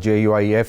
JUIF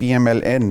PMLN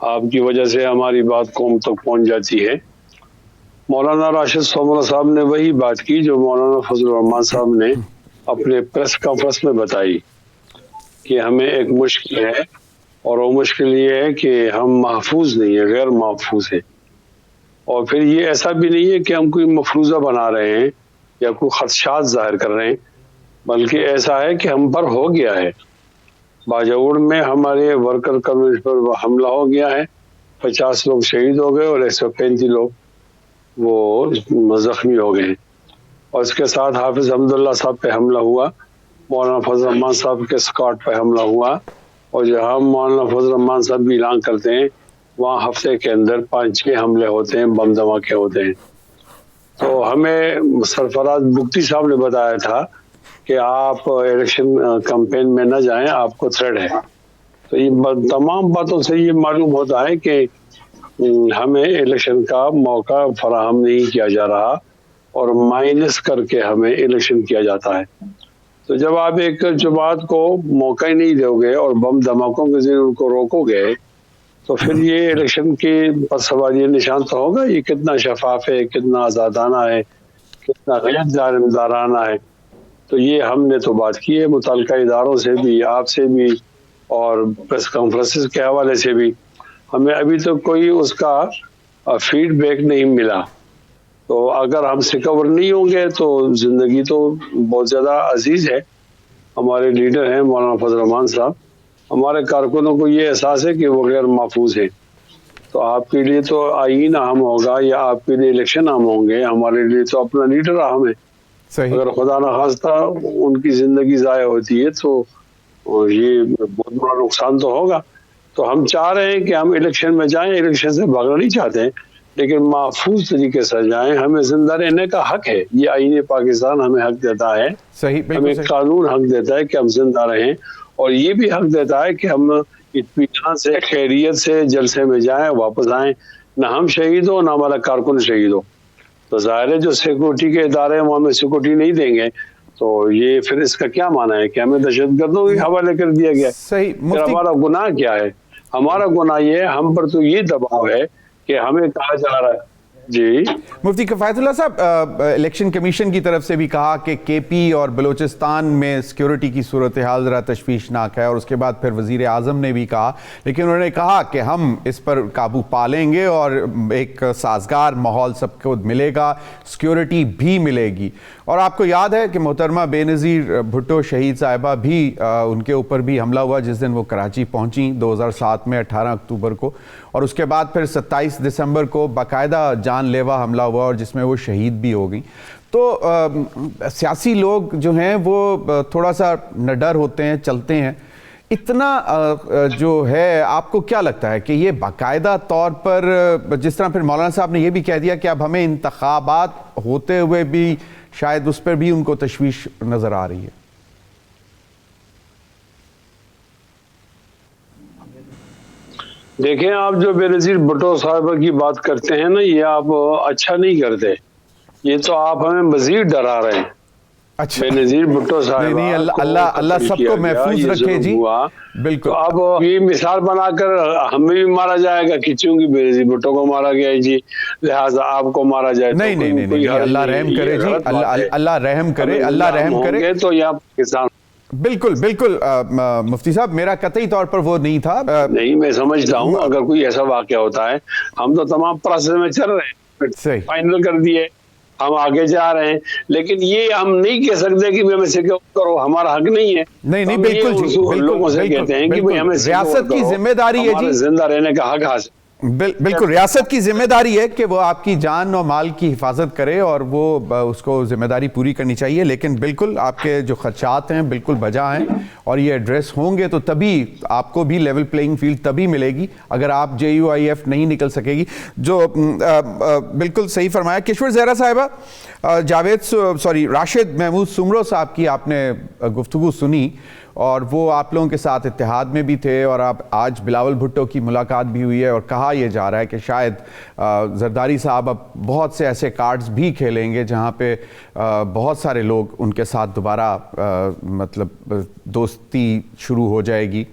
آپ کی وجہ سے ہماری بات قوم تک پہنچ جاتی ہے۔ مولانا راشد سومرہ صاحب نے وہی بات کی جو مولانا فضل الرحمان صاحب نے اپنے پریس کانفرنس میں بتائی کہ ہمیں ایک مشکل ہے، اور وہ مشکل یہ ہے کہ ہم محفوظ نہیں ہیں، غیر محفوظ ہیں۔ اور پھر یہ ایسا بھی نہیں ہے کہ ہم کوئی مفروضہ بنا رہے ہیں یا کوئی خدشات ظاہر کر رہے ہیں، بلکہ ایسا ہے کہ ہم پر ہو گیا ہے۔ باجوڑ میں ہمارے ورکر کمیونٹی پر حملہ ہو گیا ہے، 50 لوگ شہید ہو گئے اور 135 لوگ وہ زخمی ہو گئے ہیں۔ اور اس کے ساتھ حافظ حمداللہ صاحب پہ حملہ ہوا، مولانا فضل الرحمان صاحب کے اسکاٹ پہ حملہ ہوا، اور جہاں مولانا فضل الرحمان صاحب بھی اعلان کرتے ہیں وہاں ہفتے کے اندر 5-6 حملے ہوتے ہیں، بم دھماکے ہوتے ہیں۔ تو ہمیں سرفراز بگٹی صاحب نے بتایا تھا کہ آپ الیکشن کمپین میں نہ جائیں، آپ کو تھریٹ ہے۔ تو یہ تمام باتوں سے یہ معلوم ہوتا ہے کہ ہمیں الیکشن کا موقع فراہم نہیں کیا جا رہا اور مائنس کر کے ہمیں الیکشن کیا جاتا ہے۔ تو جب آپ ایک جماعت کو موقع ہی نہیں دو گے اور بم دھماکوں کے ذریعے ان کو روکو گے تو پھر یہ الیکشن کے پر سوال یہ نشان تو ہوگا یہ کتنا شفاف ہے، کتنا آزادانہ ہے، کتنا غیر جانبدارانہ ہے۔ تو یہ ہم نے تو بات کی ہے متعلقہ اداروں سے بھی، آپ سے بھی، اور پریس کانفرنسز کے حوالے سے بھی۔ ہمیں ابھی تو کوئی اس کا فیڈ بیک نہیں ملا۔ تو اگر ہم سکور نہیں ہوں گے تو زندگی تو بہت زیادہ عزیز ہے۔ ہمارے لیڈر ہیں مولانا فضل الرحمان صاحب، ہمارے کارکنوں کو یہ احساس ہے کہ وہ غیر محفوظ ہیں۔ تو آپ کے لیے تو آئین اہم ہوگا یا آپ کے لیے الیکشن اہم ہوں گے، ہمارے لیے تو اپنا لیڈر اہم ہے۔ اگر خدا نخواستہ ان کی زندگی ضائع ہوتی ہے تو یہ بہت بڑا نقصان تو ہوگا۔ تو ہم چاہ رہے ہیں کہ ہم الیکشن میں جائیں، الیکشن سے بھاگنا نہیں چاہتے ہیں، لیکن محفوظ طریقے سے جائیں۔ ہمیں زندہ رہنے کا حق ہے، یہ آئین پاکستان ہمیں حق دیتا ہے، ہمیں قانون حق دیتا ہے کہ ہم زندہ رہیں، اور یہ بھی حق دیتا ہے کہ ہم اطمینان سے خیریت سے جلسے میں جائیں، واپس آئیں، نہ ہم شہید ہو نہ ہمارا کارکن شہید ہو۔ تو ظاہر ہے جو سیکورٹی کے ادارے ہیں وہ ہمیں سیکورٹی نہیں دیں گے، تو یہ پھر اس کا کیا معنی ہے کہ ہمیں دہشت گردوں کے حوالے کر دیا گیا؟ پھر ہمارا گناہ کیا ہے؟ ہمارا گناہ یہ ہے، ہم پر تو یہ دباؤ ہے کہ ہمیں کہا جا رہا ہے۔ جی مفتی کفایت اللہ صاحب، الیکشن کمیشن کی طرف سے بھی کہا کہ کے پی اور بلوچستان میں سیکیورٹی کی صورتحال ذرا تشویشناک ہے، اور اس کے بعد پھر وزیر اعظم نے بھی کہا، لیکن انہوں نے کہا کہ ہم اس پر قابو پا لیں گے اور ایک سازگار ماحول سب کو ملے گا، سیکیورٹی بھی ملے گی۔ اور آپ کو یاد ہے کہ محترمہ بے نظیر بھٹو شہید صاحبہ بھی ان کے اوپر بھی حملہ ہوا جس دن وہ کراچی پہنچیں 2007 میں 18 اکتوبر کو، اور اس کے بعد پھر 27 دسمبر کو باقاعدہ جان لیوا حملہ ہوا اور جس میں وہ شہید بھی ہو گئیں۔ تو سیاسی لوگ جو ہیں وہ تھوڑا سا نڈر ہوتے ہیں، چلتے ہیں اتنا جو ہے۔ آپ کو کیا لگتا ہے کہ یہ باقاعدہ طور پر، جس طرح پھر مولانا صاحب نے یہ بھی کہہ دیا کہ اب ہمیں انتخابات ہوتے ہوئے بھی شاید اس پر بھی ان کو تشویش نظر آ رہی ہے؟ دیکھیں، آپ جو بے نظیر بھٹو صاحبہ کی بات کرتے ہیں نا، یہ آپ اچھا نہیں کرتے، یہ تو آپ ہمیں مزید ڈرا رہے ہیں۔ بے نظیر بھٹو صاحب، اللہ سب کو محفوظ رکھے جی، بالکل۔ اب یہ مثال بنا کر ہمیں بھی مارا جائے گا کہ چونکہ بے نظیر بھٹو کو مارا گیا ہے جی لہٰذا آپ کو مارا جائے۔ نہیں، اللہ رحم کرے جی، اللہ رحم کرے، اللہ رحم کرے۔ تو یہاں پاکستان بالکل مفتی صاحب، میرا قطعی طور پر وہ نہیں تھا۔ نہیں، میں سمجھتا ہوں اگر کوئی ایسا واقعہ ہوتا ہے، ہم تو تمام پروسیس میں چل رہے ہیں، فائنل کر دیے، ہم آگے جا رہے ہیں، لیکن یہ ہم نہیں کہہ سکتے کہ ہمیں سیکور کرو، ہمارا حق نہیں ہے۔ نہیں، بالکل لوگوں سے کہتے ہیں کہ ہمیں ریاست کی ذمہ داری ہے جی، زندہ رہنے کا حق حاصل۔ بالکل ریاست کی ذمہ داری ہے کہ وہ آپ کی جان و مال کی حفاظت کرے اور وہ اس کو ذمہ داری پوری کرنی چاہیے، لیکن بالکل آپ کے جو خدشات ہیں بالکل بجا ہیں اور یہ ایڈریس ہوں گے تو تبھی آپ کو بھی لیول پلینگ فیلڈ تبھی ملے گی اگر آپ JUIF نہیں نکل سکے گی۔ جو بالکل صحیح فرمایا۔ کشور زہرا صاحبہ، راشد محمود سمرو صاحب کی آپ نے گفتگو سنی اور وہ آپ لوگوں کے ساتھ اتحاد میں بھی تھے، اور آج بلاول بھٹو کی ملاقات بھی ہوئی ہے اور کہا یہ جا رہا ہے کہ شاید زرداری صاحب اب بہت سے ایسے کارڈز بھی کھیلیں گے جہاں پہ بہت سارے لوگ ان کے ساتھ دوبارہ مطلب دوستی شروع ہو جائے گی۔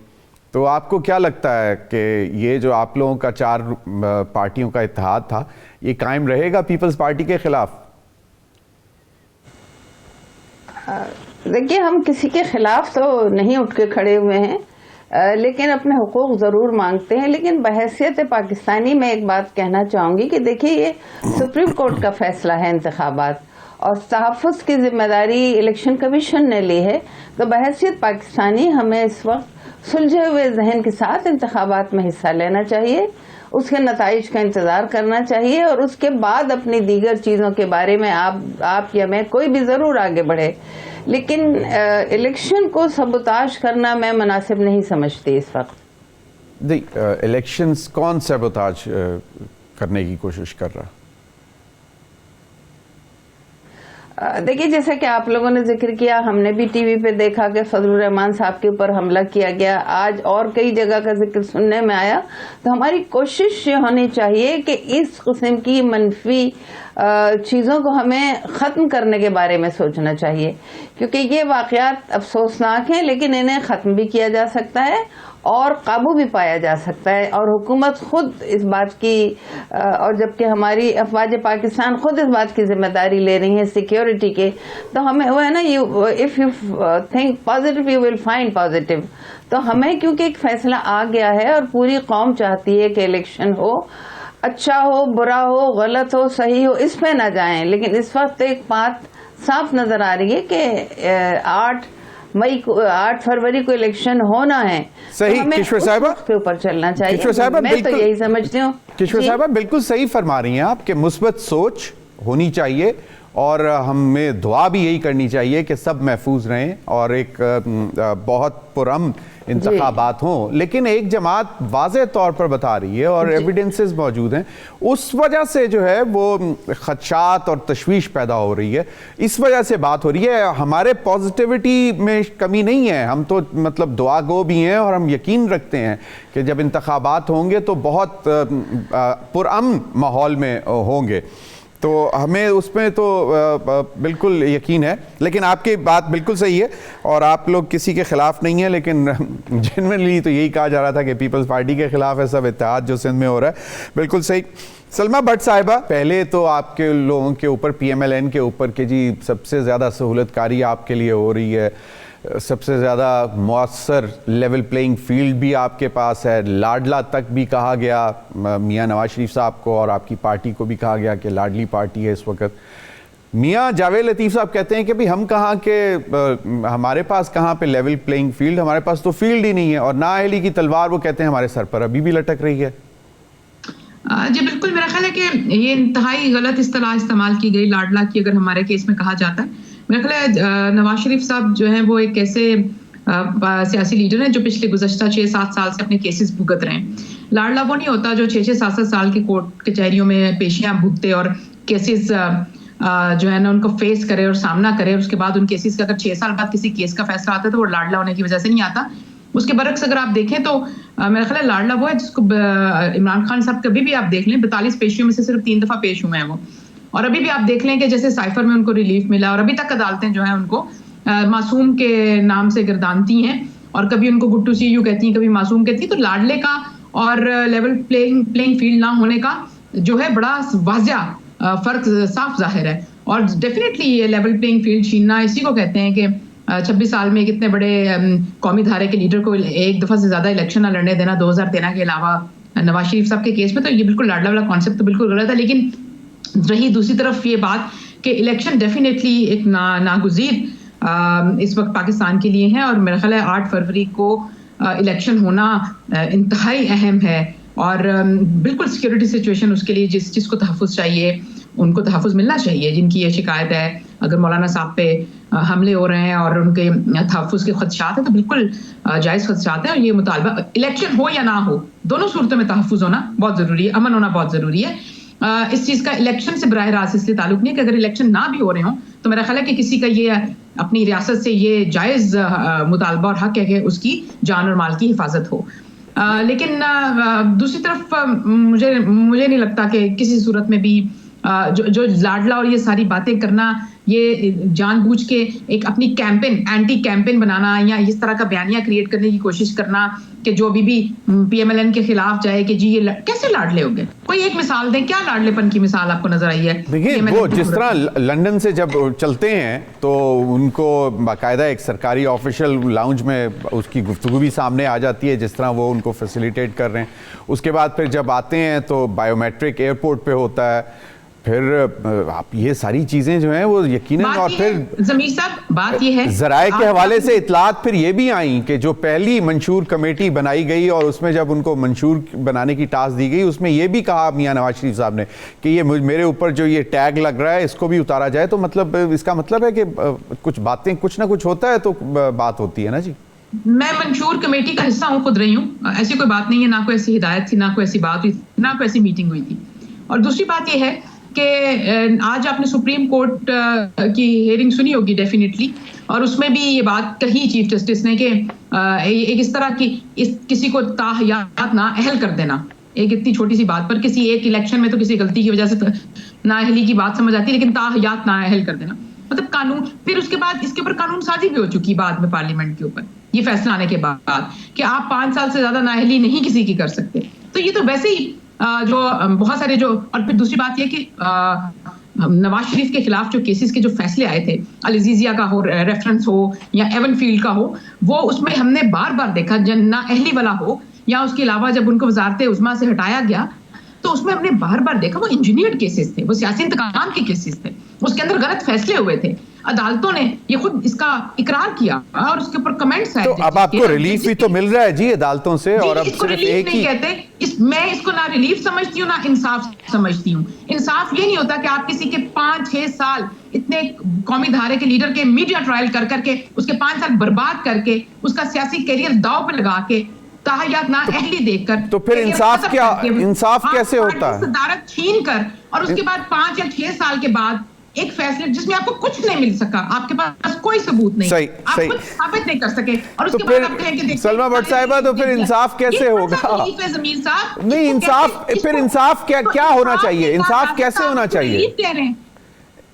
تو آپ کو کیا لگتا ہے کہ یہ جو آپ لوگوں کا 4 پارٹیوں کا اتحاد تھا یہ قائم رہے گا پیپلز پارٹی کے خلاف؟ دیکھیے ہم کسی کے خلاف تو نہیں اٹھ کے کھڑے ہوئے ہیں، لیکن اپنے حقوق ضرور مانگتے ہیں. لیکن بحیثیت پاکستانی میں ایک بات کہنا چاہوں گی کہ دیکھیے یہ سپریم کورٹ کا فیصلہ ہے انتخابات، اور تحفظ کی ذمہ داری الیکشن کمیشن نے لی ہے. تو بحیثیت پاکستانی ہمیں اس وقت سلجھے ہوئے ذہن کے ساتھ انتخابات میں حصہ لینا چاہیے، اس کے نتائج کا انتظار کرنا چاہیے، اور اس کے بعد اپنی دیگر چیزوں کے بارے میں آپ یا میں کوئی بھی ضرور آگے بڑھے. لیکن الیکشن کو سبوتاژ کرنا میں مناسب نہیں سمجھتی اس وقت. الیکشنز کون سبوتاژ کرنے کی کوشش کر رہا؟ دیکھیے جیسا کہ آپ لوگوں نے ذکر کیا، ہم نے بھی ٹی وی پہ دیکھا کہ فضل الرحمان صاحب کے اوپر حملہ کیا گیا، آج اور کئی جگہ کا ذکر سننے میں آیا. تو ہماری کوشش یہ ہونی چاہیے کہ اس قسم کی منفی چیزوں کو ہمیں ختم کرنے کے بارے میں سوچنا چاہیے، کیونکہ یہ واقعات افسوسناک ہیں لیکن انہیں ختم بھی کیا جا سکتا ہے اور قابو بھی پایا جا سکتا ہے. اور حکومت خود اس بات کی، اور جبکہ ہماری افواج پاکستان خود اس بات کی ذمہ داری لے رہی ہیں سیکیورٹی کے، تو ہمیں وہ ہے نا، if you think positive you will find positive. تو ہمیں کیونکہ ایک فیصلہ آ گیا ہے اور پوری قوم چاہتی ہے کہ الیکشن ہو، اچھا ہو برا ہو غلط ہو صحیح ہو، اس پہ نہ جائیں. لیکن اس وقت ایک بات صاف نظر آ رہی ہے کہ 8 فروری کو الیکشن ہونا ہے. صحیح کشور صاحبہ کے اوپر چلنا چاہیے. کشور صاحبہ میں تو یہی سمجھتی ہوں. کشور صاحبہ بالکل صحیح فرما رہی ہیں آپ کہ مثبت سوچ ہونی چاہیے، اور ہمیں دعا بھی یہی کرنی چاہیے کہ سب محفوظ رہیں اور ایک بہت پرامن انتخابات ہوں. لیکن ایک جماعت واضح طور پر بتا رہی ہے اور ایویڈنسز موجود ہیں، اس وجہ سے جو ہے وہ خدشات اور تشویش پیدا ہو رہی ہے، اس وجہ سے بات ہو رہی ہے. ہمارے پازیٹیوٹی میں کمی نہیں ہے، ہم تو مطلب دعا گو بھی ہیں اور ہم یقین رکھتے ہیں کہ جب انتخابات ہوں گے تو بہت پرامن ماحول میں ہوں گے. تو ہمیں اس میں تو بالکل یقین ہے. لیکن آپ کی بات بالکل صحیح ہے اور آپ لوگ کسی کے خلاف نہیں ہیں، لیکن جنرلی تو یہی کہا جا رہا تھا کہ پیپلز پارٹی کے خلاف ہے سب اتحاد جو سندھ میں ہو رہا ہے. بالکل صحیح. سلمہ بٹ صاحبہ، پہلے تو آپ کے لوگوں کے اوپر پی ایم ایل این کے اوپر کہ جی سب سے زیادہ سہولت کاری آپ کے لیے ہو رہی ہے، سب سے زیادہ مؤثر لیول پلینگ فیلڈ بھی آپ کے پاس ہے، لاڈلا تک بھی کہا گیا میاں نواز شریف صاحب کو اور آپ کی پارٹی کو بھی کہا گیا کہ لاڈلی پارٹی ہے اس وقت. میاں جاوید لطیف صاحب کہتے ہیں کہ بھی ہم کہاں کہ ہمارے پاس کہاں پہ لیول پلینگ فیلڈ، ہمارے پاس تو فیلڈ ہی نہیں ہے، اور نااہلی کی تلوار وہ کہتے ہیں ہمارے سر پر ابھی بھی لٹک رہی ہے. جی بالکل، میرا خیال ہے کہ یہ انتہائی غلط اصطلاح استعمال کی گئی لاڈلا کی اگر ہمارے کیس میں کہا جاتا ہے. میرا خیال ہے نواز شریف صاحب جو ہیں وہ ایک ایسے سیاسی لیڈر ہیں جو پچھلے گزشتہ 6-7 سال سے اپنے کیسز بھگت رہے ہیں. لاڈلا وہ نہیں ہوتا جو 6-7 سال کی کورٹ کچہریوں میں پیشیاں بھگتے اور کیسز جو ہے نا ان کو فیس کرے اور سامنا کرے. اس کے بعد ان کیسز کا اگر 6 سال بعد کسی کیس کا فیصلہ آتا ہے تو وہ لاڈلا ہونے کی وجہ سے نہیں آتا. اس کے برعکس اگر آپ دیکھیں تو میرا خیال ہے لاڈلا وہ ہے جس کو عمران خان صاحب کبھی بھی آپ دیکھ لیں 42 پیشیوں میں سے صرف 3 دفعہ پیش ہوئے ہیں وہ. اور ابھی بھی آپ دیکھ لیں کہ جیسے سائفر میں ان کو ریلیف ملا اور ابھی تک عدالتیں جو ہیں ان کو معصوم کے نام سے گردانتی ہیں اور کبھی ان کو گڈ ٹو سی یو کہتی ہیں، کبھی معصوم کہتی ہیں. تو لاڈلے کا اور لیول پلینگ فیلڈ نہ ہونے کا جو ہے بڑا واضح فرق صاف ظاہر ہے. اور ڈیفینیٹلی یہ لیول پلینگ فیلڈ چھیننا اسی کو کہتے ہیں کہ 26 سال میں ایک اتنے بڑے قومی دھارے کے لیڈر کو ایک دفعہ سے زیادہ الیکشن نہ لڑنے دینا 2013 کے علاوہ نواز شریف صاحب کے کیس میں. تو یہ بالکل لاڈلا والا کانسیپٹ تو بالکل غلط ہے. لیکن رہی دوسری طرف یہ بات کہ الیکشن ڈیفینیٹلی ایک ناگزیر اس وقت پاکستان کے لیے ہے اور میرا خیال ہے 8 فروری کو الیکشن ہونا انتہائی اہم ہے. اور بالکل سیکیورٹی سچویشن اس کے لیے جس کو تحفظ چاہیے ان کو تحفظ ملنا چاہیے. جن کی یہ شکایت ہے اگر مولانا صاحب پہ حملے ہو رہے ہیں اور ان کے تحفظ کے خدشات ہیں تو بالکل جائز خدشات ہیں. اور یہ مطالبہ الیکشن ہو یا نہ ہو دونوں صورتوں میں تحفظ ہونا بہت ضروری ہے، امن ہونا بہت ضروری ہے. اس چیز کا الیکشن سے براہ راست اس لیے تعلق نہیں کہ اگر الیکشن نہ بھی ہو رہے ہوں تو میرا خیال ہے کہ کسی کا یہ اپنی ریاست سے یہ جائز مطالبہ اور حق ہے کہ اس کی جان اور مال کی حفاظت ہو. لیکن دوسری طرف مجھے نہیں لگتا کہ کسی صورت میں بھی جو لاڈلا اور یہ ساری باتیں کرنا, یہ جان بوجھ کے ایک اپنی کیمپین, اینٹی کیمپین بنانا یا اس طرح کا بیانیہ کریٹ کرنے کی کوشش کرنا کہ جو بھی پی ایم ایل این کے خلاف جائے کہ جی یہ کیسے لاڈلے ہو گئے. کوئی ایک مثال دیں, کیا لاڈلے پن کی مثال آپ کو نظر آئی ہے؟ دیکھیے وہ جس طرح لندن سے جب چلتے ہیں تو ان کو باقاعدہ ایک سرکاری آفیشل لاؤنج میں اس کی گفتگو بھی سامنے آ جاتی ہے, جس طرح وہ ان کو فیسیلیٹیٹ کر رہے ہیں. اس کے بعد پھر جب آتے ہیں تو بائیو میٹرک ایئرپورٹ پہ ہوتا ہے, پھر آپ یہ ساری چیزیں جو ہیں وہ یقیناً, اور پھر ضمیر صاحب بات یہ ہے ذرائع کے حوالے سے اطلاعات پھر یہ بھی آئیں کہ جو پہلی منشور کمیٹی بنائی گئی اور اس میں جب ان کو منشور بنانے کی ٹاسک دی گئی, اس میں یہ بھی کہا میاں نواز شریف صاحب نے کہ یہ میرے اوپر جو یہ ٹیگ لگ رہا ہے اس کو بھی اتارا جائے. تو مطلب اس کا مطلب ہے کہ کچھ باتیں, کچھ نہ کچھ ہوتا ہے تو بات ہوتی ہے نا جی. میں منشور کمیٹی کا حصہ ہوں, خود رہی ہوں, ایسی کوئی بات نہیں ہے, نہ کوئی ایسی ہدایت تھی, نہ کوئی ایسی بات ہوئی, نہ کوئی ایسی میٹنگ ہوئی تھی. اور دوسری بات یہ ہے کہ آج آپ نے سپریم کورٹ کی ہیئرنگ سنی ہوگی ڈیفینیٹلی, اور اس میں بھی یہ بات کہی چیف جسٹس نے کہ ایک اس طرح کی کسی کو تاحیات نہ اہل کر دینا, ایک اتنی چھوٹی سی بات پر, کسی ایک الیکشن میں تو کسی غلطی کی وجہ سے نااہلی کی بات سمجھ آتی ہے, لیکن تاحیات نہ اہل کر دینا مطلب قانون. پھر اس کے بعد اس کے اوپر قانون سازی بھی ہو چکی بعد میں پارلیمنٹ کے اوپر, یہ فیصلہ آنے کے بعد کہ آپ 5 سال سے زیادہ نااہلی نہیں کسی کی کر سکتے. تو یہ تو ویسے ہی جو بہت سارے جو, اور پھر دوسری بات یہ کہ نواز شریف کے خلاف جو کیسز کے جو فیصلے آئے تھے, العزیزیہ کا ہو ریفرنس ہو یا ایون فیلڈ کا ہو, وہ اس میں ہم نے بار بار دیکھا نااہلی والا ہو یا اس کے علاوہ جب ان کو وزارت عظمیٰ سے ہٹایا گیا تو اس میں ہم نے بار بار دیکھا وہ انجینئرڈ کیسز تھے, وہ سیاسی انتقام کے کیسز تھے, اس کے اندر غلط فیصلے ہوئے تھے. عدالتوں نے یہ خود اس کا اقرار کیا اور اس کے اوپر کمنٹس آئے. تو اب آپ کو ریلیف بھی تو مل رہا ہے جی عدالتوں سے, اور اب صرف ایک ہی کہتے, میں اس کو نہ ریلیف سمجھتی ہوں نہ انصاف سمجھتی ہوں. انصاف یہ نہیں ہوتا کہ آپ کسی کے 5-6 سال اتنے قومی دھارے کے لیڈر کے میڈیا ٹرائل کر کے اس کے 5 سال برباد کر کے اس کا سیاسی کیریئر داؤ پہ لگا کے تاحیات نہ اہلی دیکھ کر, تو پھر انصاف کیا, انصاف کیسے ہوتا ہے؟ صدارت چھین کر اور اس کے بعد 5 یا 6 سال کے بعد ایک فیصلے جس میں آپ کو کچھ نہیں مل سکا, آپ کے پاس کوئی ثبوت نہیں, آپ کچھ ثابت نہیں کر سکے, اور اس کے بعد آپ کہیں کہ سلمہ بٹ صاحبہ تو پھر انصاف کیسے ہوگا؟ نہیں انصاف, پھر انصاف کیا ہونا چاہیے, انصاف کیسے ہونا چاہیے,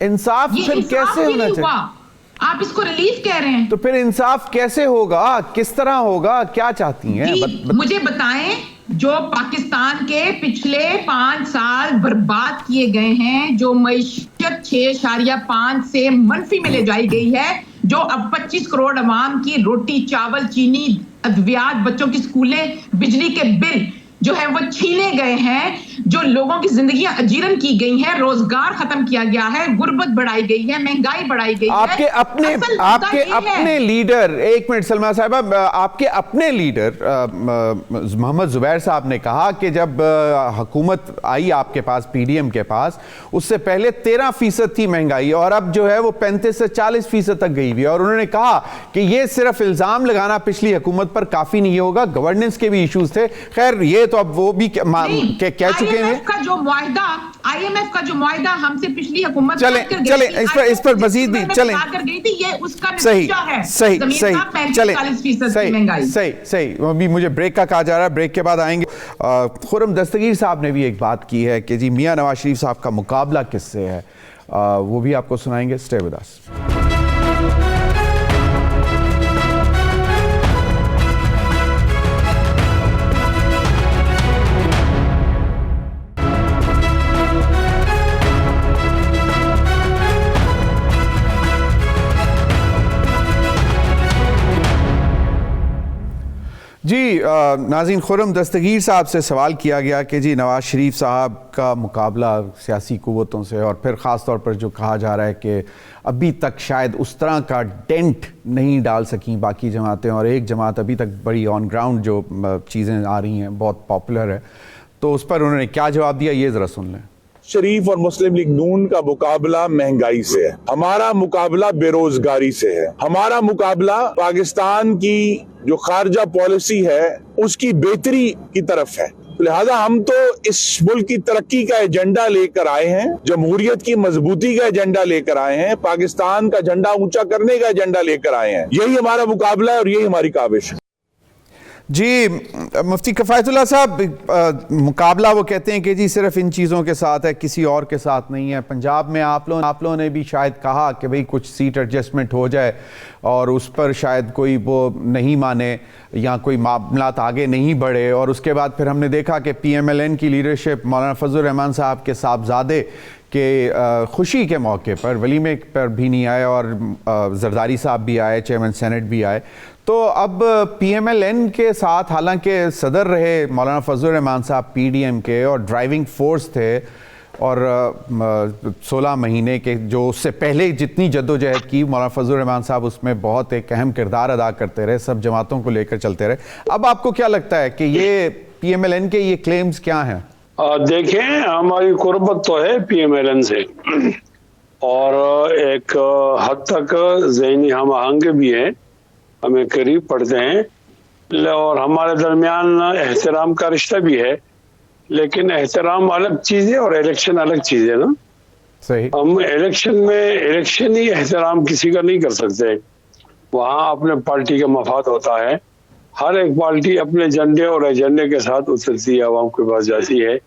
انصاف پھر کیسے ہونا چاہیے؟ آپ اس کو ریلیف کہہ رہے ہیں, تو پھر انصاف کیسے ہوگا, کس طرح ہوگا, کیا چاہتی ہیں مجھے بتائیں. جو پاکستان کے پچھلے 5 سال برباد کیے گئے ہیں, جو معیشت 6.5 سے منفی میں لے جائی گئی ہے, جو اب 25 کروڑ عوام کی روٹی چاول چینی ادویات, بچوں کی سکولیں, بجلی کے بل جو ہے وہ چھینے گئے ہیں, جو لوگوں کی زندگیاں اجیرن کی گئی ہیں, روزگار ختم کیا گیا ہے, غربت بڑھائی گئی ہے, مہنگائی بڑھائی گئی ہے. آپ کے اپنے لیڈر, ایک منٹ سلمہ صاحبہ, آپ کے اپنے لیڈر محمد زبیر صاحب نے کہا کہ جب حکومت آئی آپ کے پاس, پی ڈی ایم کے پاس, اس سے پہلے 13% تھی مہنگائی اور اب جو ہے وہ 35 سے 40% تک گئی ہوئی, اور انہوں نے کہا کہ یہ صرف الزام لگانا پچھلی حکومت پر کافی نہیں ہوگا, گورننس کے بھی ایشوز تھے. خیر یہ تو اب وہ بھی کہہ چکے ہیں. آئی ایم ایف کا جو معاہدہ ہم سے پچھلی حکومت چلیں اس پر مزید بھی چلیں, صحیح, ابھی مجھے بریک کا کہا جا رہا ہے, بریک کے بعد آئیں گے. خرم دستگیر صاحب نے بھی ایک بات کی ہے کہ جی میاں نواز شریف صاحب کا مقابلہ کس سے ہے, وہ بھی آپ کو سنائیں گے. Stay with us. جی ناظرین, خرم دستگیر صاحب سے سوال کیا گیا کہ جی نواز شریف صاحب کا مقابلہ سیاسی قوتوں سے, اور پھر خاص طور پر جو کہا جا رہا ہے کہ ابھی تک شاید اس طرح کا ڈینٹ نہیں ڈال سکیں باقی جماعتیں, اور ایک جماعت ابھی تک بڑی آن گراؤنڈ جو چیزیں آ رہی ہیں بہت پاپولر ہے, تو اس پر انہوں نے کیا جواب دیا, یہ ذرا سن لیں. شریف اور مسلم لیگ نون کا مقابلہ مہنگائی سے ہے, ہمارا مقابلہ بے روزگاری سے ہے, ہمارا مقابلہ پاکستان کی جو خارجہ پالیسی ہے اس کی بہتری کی طرف ہے. لہذا ہم تو اس ملک کی ترقی کا ایجنڈا لے کر آئے ہیں, جمہوریت کی مضبوطی کا ایجنڈا لے کر آئے ہیں, پاکستان کا جھنڈا اونچا کرنے کا ایجنڈا لے کر آئے ہیں. یہی ہمارا مقابلہ ہے اور یہی ہماری کاوش ہے. جی مفتی کفایت اللہ صاحب، مقابلہ وہ کہتے ہیں کہ جی صرف ان چیزوں کے ساتھ ہے، کسی اور کے ساتھ نہیں ہے. پنجاب میں آپ لوگوں نے بھی شاید کہا کہ بھئی کچھ سیٹ ایڈجسٹمنٹ ہو جائے اور اس پر شاید کوئی وہ نہیں مانے یا کوئی معاملات آگے نہیں بڑھے، اور اس کے بعد پھر ہم نے دیکھا کہ پی ایم ایل این کی لیڈرشپ مولانا فضل الرحمان صاحب کے صاحبزادے کہ خوشی کے موقع پر ولیمے پر بھی نہیں آئے اور زرداری صاحب بھی آئے، چیئرمین سینٹ بھی آئے. تو اب پی ایم ایل این کے ساتھ حالانکہ صدر رہے مولانا فضل الرحمان صاحب پی ڈی ایم کے اور ڈرائیونگ فورس تھے، اور 16 مہینے کے جو اس سے پہلے جتنی جدوجہد کی مولانا فضل الرحمان صاحب اس میں بہت ایک اہم کردار ادا کرتے رہے، سب جماعتوں کو لے کر چلتے رہے. اب آپ کو کیا لگتا ہے کہ یہ پی ایم ایل این کے یہ کلیمز کیا ہیں؟ دیکھیں، ہماری قربت تو ہے پی ایم ایل این سے اور ایک حد تک ذہنی ہم آہنگ بھی ہے، ہمیں قریب پڑھتے ہیں اور ہمارے درمیان احترام کا رشتہ بھی ہے، لیکن احترام الگ چیز ہے اور الیکشن الگ چیز ہے نا. صحیح. ہم الیکشن ہی احترام کسی کا نہیں کر سکتے. وہاں اپنے پارٹی کا مفاد ہوتا ہے، ہر ایک پارٹی اپنے جھنڈے اور ایجنڈے کے ساتھ اترتی ہے، عوام کے پاس جاتی ہے،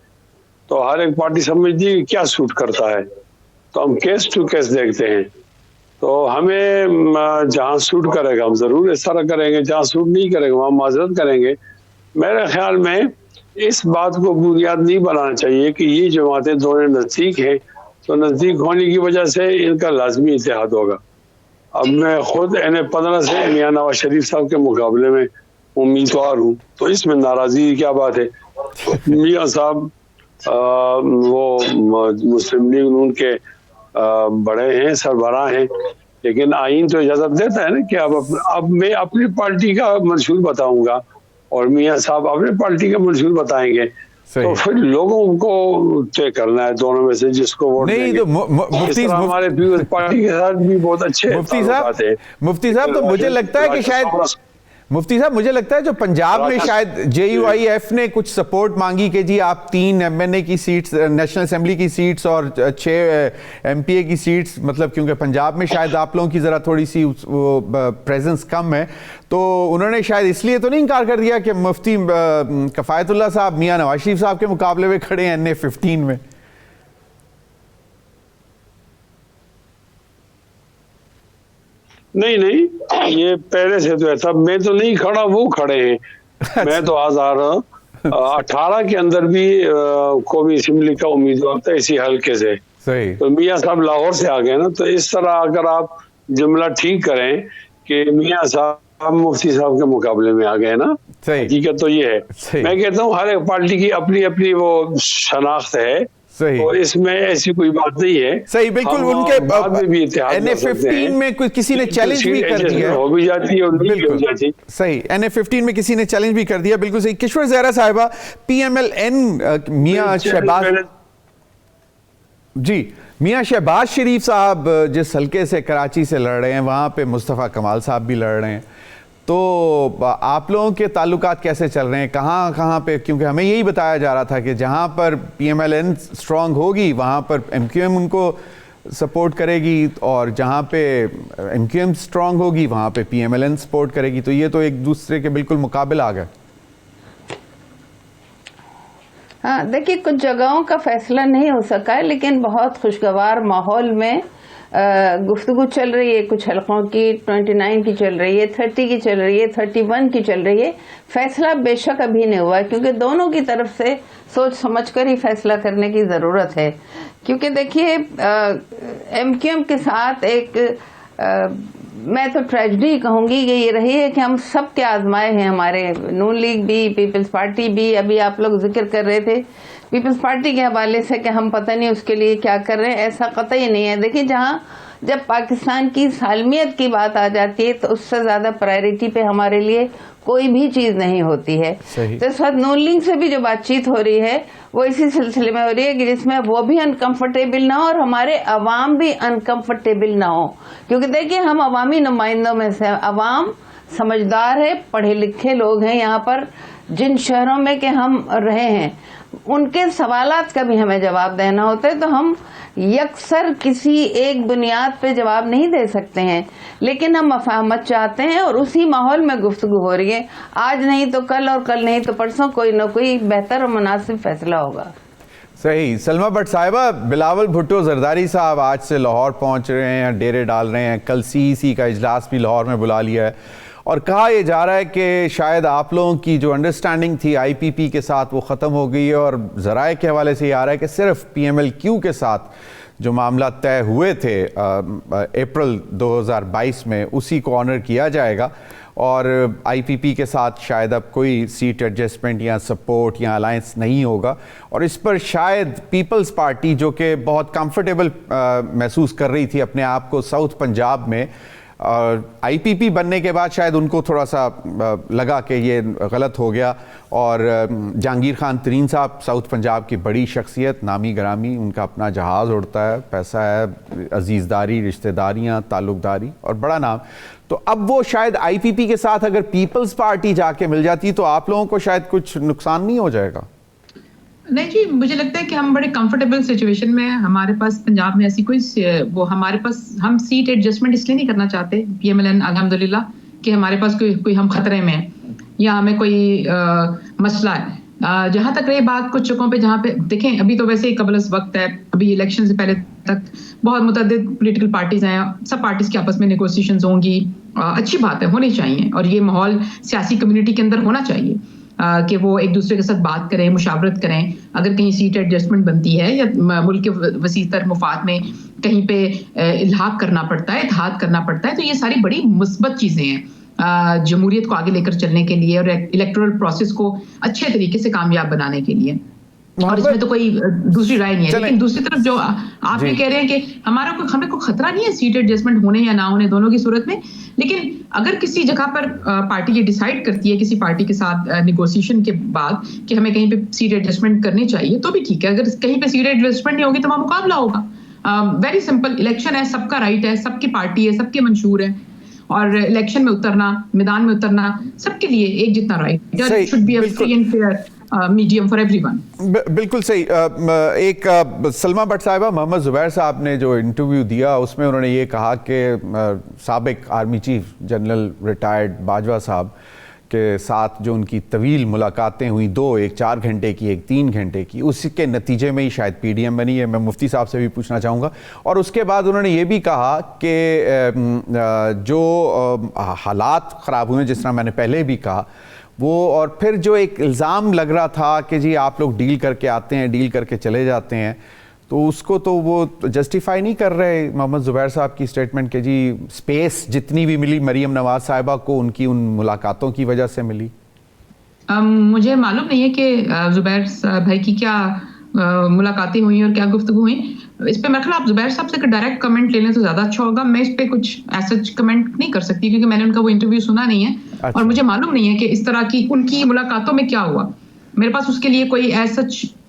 تو ہر ایک پارٹی سمجھتی ہے کیا سوٹ کرتا ہے، تو ہم کیس ٹو کیس دیکھتے ہیں. تو ہمیں جہاں سوٹ کرے گا ہم ضرور اس طرح کریں گے، جہاں سوٹ نہیں کرے گا وہاں معذرت کریں گے. میرے خیال میں اس بات کو بنیاد نہیں بنانا چاہیے کہ یہ جماعتیں دونوں نزدیک ہیں تو نزدیک ہونے کی وجہ سے ان کا لازمی اتحاد ہوگا. اب میں خود N15 سے میاں نواز شریف صاحب کے مقابلے میں امیدوار ہوں، تو اس میں ناراضی کی کیا بات ہے؟ میاں صاحب وہ مسلم لیگ نون کے بڑے ہیں، سربراہ ہیں، لیکن آئین تو اجازت دیتا ہے نا کہ اب میں اپنی پارٹی کا منشور بتاؤں گا اور میاں صاحب اپنے پارٹی کا منشور بتائیں گے، تو پھر لوگوں کو طے کرنا ہے دونوں میں سے جس کو ووٹ دیں گے. ہمارے پیپلز پارٹی کے ساتھ بھی بہت اچھے مفتی صاحب تو مجھے لگتا ہے کہ شاید مفتی صاحب مجھے لگتا ہے جو پنجاب میں شاید جے یو آئی ایف نے کچھ سپورٹ مانگی کہ جی آپ 3 ایم این اے کی سیٹس، نیشنل اسمبلی کی سیٹس اور 6 ایم پی اے کی سیٹس، مطلب کیونکہ پنجاب میں شاید آپ لوگوں کی ذرا تھوڑی سی وہ پریزنس کم ہے، تو انہوں نے شاید اس لیے تو نہیں انکار کر دیا کہ مفتی کفایت اللہ صاحب میاں نواز شریف صاحب کے مقابلے میں کھڑے ہیں NA15 میں. نہیں یہ پہلے سے تو ایسا، میں تو نہیں کھڑا، وہ کھڑے ہیں. میں تو 2018 کے اندر بھی قومی اسمبلی کا امیدوار تھا اسی حلقے سے. تو میاں صاحب لاہور سے آ گئے نا، تو اس طرح اگر آپ جملہ ٹھیک کریں کہ میاں صاحب مفتی صاحب کے مقابلے میں آ گئے نا، حقیقت تو یہ ہے. میں کہتا ہوں ہر ایک پارٹی کی اپنی اپنی وہ شناخت ہے، تو اس میں ایسی کوئی بات نہیں ہے. صحیح، بالکل. ان کے NA15 میں کسی نے چیلنج بھی کر دیا، ہو بھی جاتی ہے اور نہیں ہو جاتی. صحیح، NA15 میں کسی نے چیلنج بھی کر دیا. بالکل صحیح. کشور زہرا صاحبہ، پی ایم ایل این میاں شہباز، جی میاں شہباز شریف صاحب جس حلقے سے کراچی سے لڑ رہے ہیں وہاں پہ مصطفیٰ کمال صاحب بھی لڑ رہے ہیں، تو آپ لوگوں کے تعلقات کیسے چل رہے ہیں؟ کہاں پہ؟ کیونکہ ہمیں یہی بتایا جا رہا تھا کہ جہاں پر P M L N strong ہوگی وہاں پر ایم کیو ایم ان کو سپورٹ کرے گی، اور جہاں پہ ایم کیو ایم اسٹرانگ ہوگی وہاں پہ P M L N support کرے گی. تو یہ تو ایک دوسرے کے بالکل مقابل آ گئے. ہاں دیکھیے، کچھ جگہوں کا فیصلہ نہیں ہو سکا ہے، لیکن بہت خوشگوار ماحول میں گفتگو چل رہی ہے. کچھ حلقوں کی 29 کی چل رہی ہے، 30 کی چل رہی ہے، 31 کی چل رہی ہے. فیصلہ بے شک ابھی نہیں ہوا ہے، کیونکہ دونوں کی طرف سے سوچ سمجھ کر ہی فیصلہ کرنے کی ضرورت ہے. کیونکہ دیکھیے ایم کیو ایم کے ساتھ ایک میں تو ٹریجڈی کہوں گی کہ یہ رہی ہے کہ ہم سب کے آزمائے ہیں، ہمارے نون لیگ بھی، پیپلز پارٹی بھی. ابھی آپ لوگ ذکر کر رہے تھے پیپلز پارٹی کے حوالے سے کہ ہم پتہ نہیں اس کے لیے کیا کر رہے ہیں، ایسا قطعی نہیں ہے. دیکھیں، جب پاکستان کی سالمیت کی بات آ جاتی ہے تو اس سے زیادہ پرائرٹی پہ ہمارے لیے کوئی بھی چیز نہیں ہوتی ہے. تو اس وقت نون لیگ سے بھی جو بات چیت ہو رہی ہے وہ اسی سلسلے میں ہو رہی ہے کہ جس میں وہ بھی انکمفرٹیبل نہ ہو اور ہمارے عوام بھی انکمفرٹیبل نہ ہو. کیونکہ دیکھیے، ہم عوامی نمائندوں میں سے، عوام سمجھدار ہے، پڑھے لکھے لوگ ہیں یہاں پر، جن شہروں میں کہ ہم رہے ہیں ان کے سوالات کا بھی ہمیں جواب دینا ہوتا ہے. تو ہم یکسر کسی ایک بنیاد پہ جواب نہیں دے سکتے ہیں، لیکن ہم مفاہمت چاہتے ہیں اور اسی ماحول میں گفتگو ہو رہی ہے. آج نہیں تو کل اور کل نہیں تو پرسوں کوئی نہ کوئی بہتر اور مناسب فیصلہ ہوگا. صحیح. سلمہ بٹ صاحبہ، بلاول بھٹو زرداری صاحب آج سے لاہور پہنچ رہے ہیں، ڈیرے ڈال رہے ہیں. کل CEC کا اجلاس بھی لاہور میں بلا لیا ہے، اور کہا یہ جا رہا ہے کہ شاید آپ لوگوں کی جو انڈرسٹینڈنگ تھی IPP کے ساتھ وہ ختم ہو گئی ہے، اور ذرائع کے حوالے سے یہ آ رہا ہے کہ صرف PMLQ کے ساتھ جو معاملات طے ہوئے تھے اپریل 2022 میں اسی کو آنر کیا جائے گا، اور IPP کے ساتھ شاید اب کوئی سیٹ ایڈجسٹمنٹ یا سپورٹ یا الائنس نہیں ہوگا. اور اس پر شاید پیپلز پارٹی جو کہ بہت کمفرٹیبل محسوس کر رہی تھی اپنے آپ کو ساؤتھ پنجاب میں، IPP بننے کے بعد شاید ان کو تھوڑا سا لگا کہ یہ غلط ہو گیا. اور جہانگیر خان ترین صاحب ساؤتھ پنجاب کی بڑی شخصیت، نامی گرامی، ان کا اپنا جہاز اڑتا ہے، پیسہ ہے، عزیزداری، رشتہ داریاں، تعلق داری، اور بڑا نام. تو اب وہ شاید IPP کے ساتھ اگر پیپلز پارٹی جا کے مل جاتی تو آپ لوگوں کو شاید کچھ نقصان نہیں ہو جائے گا. نہیں جی، مجھے لگتا ہے کہ ہم بڑے کمفرٹیبل سچویشن میں ہیں. ہمارے پاس پنجاب میں ایسی کوئی وہ ہمارے پاس ہم سیٹ ایڈجسٹمنٹ اس لیے نہیں کرنا چاہتے PMLN الحمدللہ کہ ہمارے پاس کوئی ہم خطرے میں ہیں یا ہمیں کوئی مسئلہ ہے. جہاں تک رہی بات کچھ جگہوں پہ جہاں پہ دیکھیں ابھی تو ویسے ہی قبل از وقت ہے، ابھی الیکشن سے پہلے تک بہت متعدد پولیٹیکل پارٹیز ہیں، سب پارٹیز کے آپس میں نیگوسیشنز ہوں گی، اچھی بات ہے، ہونی چاہیے، اور یہ ماحول سیاسی کمیونٹی کے اندر ہونا چاہیے کہ وہ ایک دوسرے کے ساتھ بات کریں، مشاورت کریں. اگر کہیں سیٹ ایڈجسٹمنٹ بنتی ہے یا ملک کے وسیع تر مفاد میں کہیں پہ الحاق کرنا پڑتا ہے، اتحاد کرنا پڑتا ہے، تو یہ ساری بڑی مثبت چیزیں ہیں جمہوریت کو آگے لے کر چلنے کے لیے اور الیکٹورل پروسیس کو اچھے طریقے سے کامیاب بنانے کے لیے. اور اس میں تو کوئی دوسری رائے نہیں ہے. لیکن دوسری طرف جو آپ یہ کہہ رہے ہیں کہ ہمیں کوئی خطرہ نہیں ہے سیٹ ایڈجسٹمنٹ ہونے یا نہ ہونے دونوں کی صورت میں، لیکن اگر کسی جگہ پر پارٹی یہ ڈیسائیڈ کرتی ہے کسی پارٹی کے ساتھ نیگوسیشن کے بعد کہ ہمیں کہیں پہ سیٹ ایڈجسٹمنٹ کرنی چاہیے تو بھی ٹھیک ہے. اگر کہیں پہ سیٹ ایڈجسٹمنٹ نہیں ہوگی تو وہاں مقابلہ ہوگا. ویری سمپل، الیکشن ہے، سب کا رائٹ ہے، سب کی پارٹی ہے، سب کے منشور ہے، اور الیکشن میں اترنا، میدان میں اترنا سب کے لیے ایک جتنا رائٹ ہے. It should be a free and fair medium for everyone. بالکل صحیح. ایک سلمہ بٹ صاحبہ، محمد زبیر صاحب نے جو انٹرویو دیا اس میں انہوں نے یہ کہا کہ سابق army chief general retired Bajwa صاحب کے ساتھ جو ان کی طویل ملاقاتیں ہوئیں، ایک 4 گھنٹے کی، ایک 3 گھنٹے کی، اس کے نتیجے میں ہی شاید PDM بنی ہے. میں مفتی صاحب سے بھی پوچھنا چاہوں گا. اور اس کے بعد انہوں نے یہ بھی کہا کہ جو حالات خراب ہوئے جس طرح میں نے پہلے بھی کہا وہ، اور پھر جو ایک الزام لگ رہا تھا کہ جی آپ لوگ ڈیل کر کے آتے ہیں، ڈیل کر کے چلے جاتے ہیں، تو اس کو تو وہ جسٹیفائی نہیں کر رہے محمد زبیر صاحب کی سٹیٹمنٹ کہ جی سپیس جتنی بھی ملی مریم نواز صاحبہ کو ان کی ان ملاقاتوں کی وجہ سے ملی. مجھے معلوم نہیں ہے کہ زبیر بھائی کی کیا ملاقاتیں ہوئیں اور کیا گفتگو ہوئیں. اس پہ میرا خیال آپ زبیر صاحب سے ڈائریکٹ کمنٹ لے لیں تو زیادہ اچھا ہوگا. میں اس پہ کچھ ایسا کمنٹ نہیں کر سکتی کیونکہ میں نے ان کا وہ انٹرویو سنا نہیں ہے اور مجھے معلوم نہیں ہے کہ اس طرح کی ان کی ملاقاتوں میں کیا ہوا. میرے پاس اس کے لیے کوئی ایسا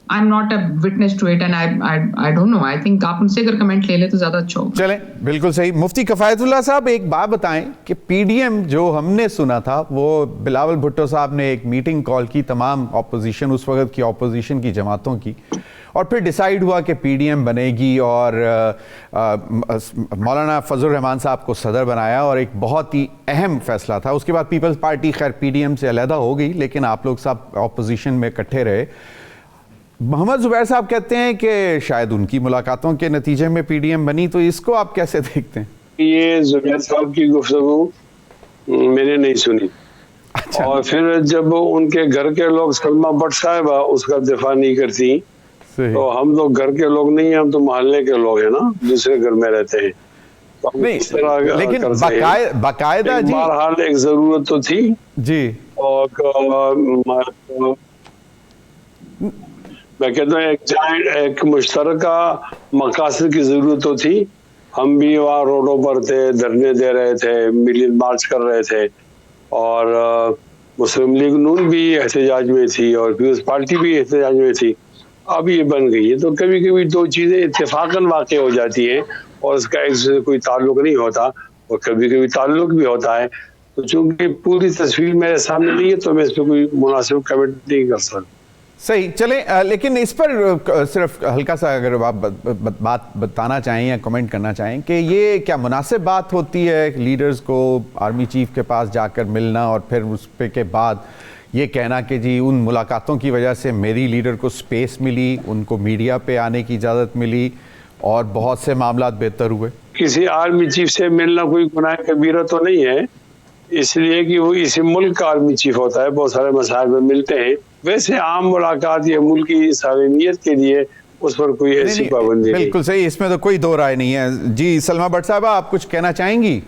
I am not a witness to it and I don't know. I think آپ ان سے اگر کمنٹ لے لیں تو زیادہ اچھا ہوگا. چلیں، بالکل صحیح. مفتی کفایت اللہ صاحب ایک بات بتائیں کہ PDM جو ہم نے سنا تھا وہ بلاول بھٹو صاحب نے ایک میٹنگ کال کی تمام اپوزیشن، اس وقت کی اپوزیشن کی جماعتوں کی، اور پھر ڈیسائیڈ ہوا کہ PDM بنے گی اور مولانا فضل الرحمان صاحب کو صدر بنایا، اور ایک بہت ہی اہم فیصلہ تھا. اس کے بعد پیپلز پارٹی خیر PDM سے علیحدہ ہو گئی لیکن آپ لوگ سب اپوزیشن میں اکٹھے رہے. محمد زبیر صاحب کہتے ہیں کہ شاید ان کی ملاقاتوں کے نتیجے میں PDM بنی، تو اس کو آپ کیسے دیکھتے ہیں؟ یہ زبیر صاحب کی گفتگو میں نے نہیں سنی. اور پھر جب ان کے گھر کے لوگ سلمہ بٹ صاحبہ اس کا دفاع نہیں کرتی تو ہم تو گھر کے لوگ نہیں ہیں، ہم تو محلے کے لوگ ہیں نا، دوسرے گھر میں رہتے ہیں. لیکن باقاعدہ جی بہرحال ایک ضرورت تو تھی جی، اور میں کہتا ہوں ایک مشترکہ مقاصد کی ضرورت تو تھی. ہم بھی وہاں روڈوں پر تھے، دھرنے دے رہے تھے، ملین مارچ کر رہے تھے، اور مسلم لیگ نون بھی احتجاج میں تھی اور پیپلز پارٹی بھی احتجاج میں تھی. اب یہ بن گئی ہے. تو کبھی کبھی دو چیزیں اتفاقاً واقع ہو جاتی ہیں اور اس کا ایک سے کوئی تعلق نہیں ہوتا، اور کبھی کبھی تعلق بھی ہوتا ہے. تو چونکہ پوری تصویر میرے سامنے نہیں ہے تو میں اس پہ کوئی مناسب کمنٹ نہیں کر سکتا. صحیح. چلیں لیکن اس پر صرف ہلکا سا اگر آپ بات بتانا چاہیں یا کمنٹ کرنا چاہیں کہ یہ کیا مناسب بات ہوتی ہے لیڈرز کو آرمی چیف کے پاس جا کر ملنا اور پھر اس پہ کے بعد یہ کہنا کہ جی ان ملاقاتوں کی وجہ سے میری لیڈر کو سپیس ملی, ان کو میڈیا پہ آنے کی اجازت ملی اور بہت سے معاملات بہتر ہوئے؟ کسی آرمی چیف سے ملنا کوئی گناہ کبیرہ تو نہیں ہے, اس لیے کہ وہ اسی ملک کا آرمی چیف ہوتا ہے, بہت سارے مسائل میں ملتے ہیں. ویسے عام ملاقات یہ ملکی سالمیت کے لیے اس پر کوئی ایسی پابندی نہیں. بالکل صحیح, اس میں تو کوئی دو رائے نہیں ہے. جی سلمہ بٹ صاحبہ آپ کچھ کہنا چاہیں گی؟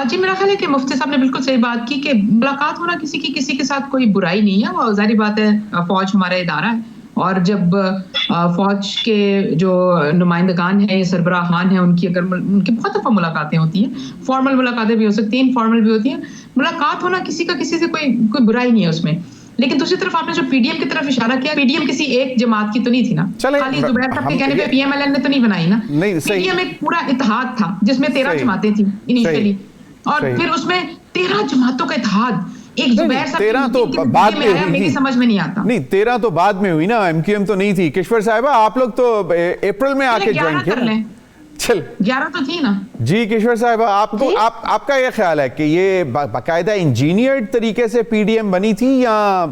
جی میرا خیال ہے کہ مفتی صاحب نے بالکل صحیح بات کی کہ ملاقات ہونا کسی کے ساتھ کوئی برائی نہیں ہے. وہ ظاہری بات ہے, فوج ہمارا ادارہ ہے اور جب فوج کے جو نمائندگان ہیں, سربراہان ہیں, ان کی بہت دفعہ ملاقاتیں ہوتی ہیں, فارمل ملاقاتیں بھی ہو سکتی ہیں, انفارمل بھی ہوتی ہیں. ملاقات ہونا کسی سے کوئی برائی نہیں ہے اس میں. لیکن دوسری طرف آپ نے جو پی ڈی ایم کی طرف اشارہ کیا, پی ڈی ایم کسی ایک جماعت کی تو نہیں تھی نا, خالی زبیر صاحب کے کہنے پہ پی ایم ایل این نے تو نہیں بنائی نا. پی ڈی ایم ایک پورا اتحاد تھا جس میں 13 جماعتیں تھیں انیشلی, اور پھر اس میں 13 جماعتوں کا اتحاد. ایک زبیر صاحب 13 تو بعد میں ہوئی, میری سمجھ میں نہیں آتا. نہیں 13 تو بعد میں ہوئی نا, ایم کیو ایم تو نہیں تھی. کشور صاحبہ آپ لوگ تو اپریل میں آ کے جوائن کیا. چل 11 تو تھی نا. جی کشور صاحبہ آپ کا یہ خیال ہے کہ یہ باقاعدہ انجینئرڈ طریقے سے پی ڈی ایم بنی تھی یا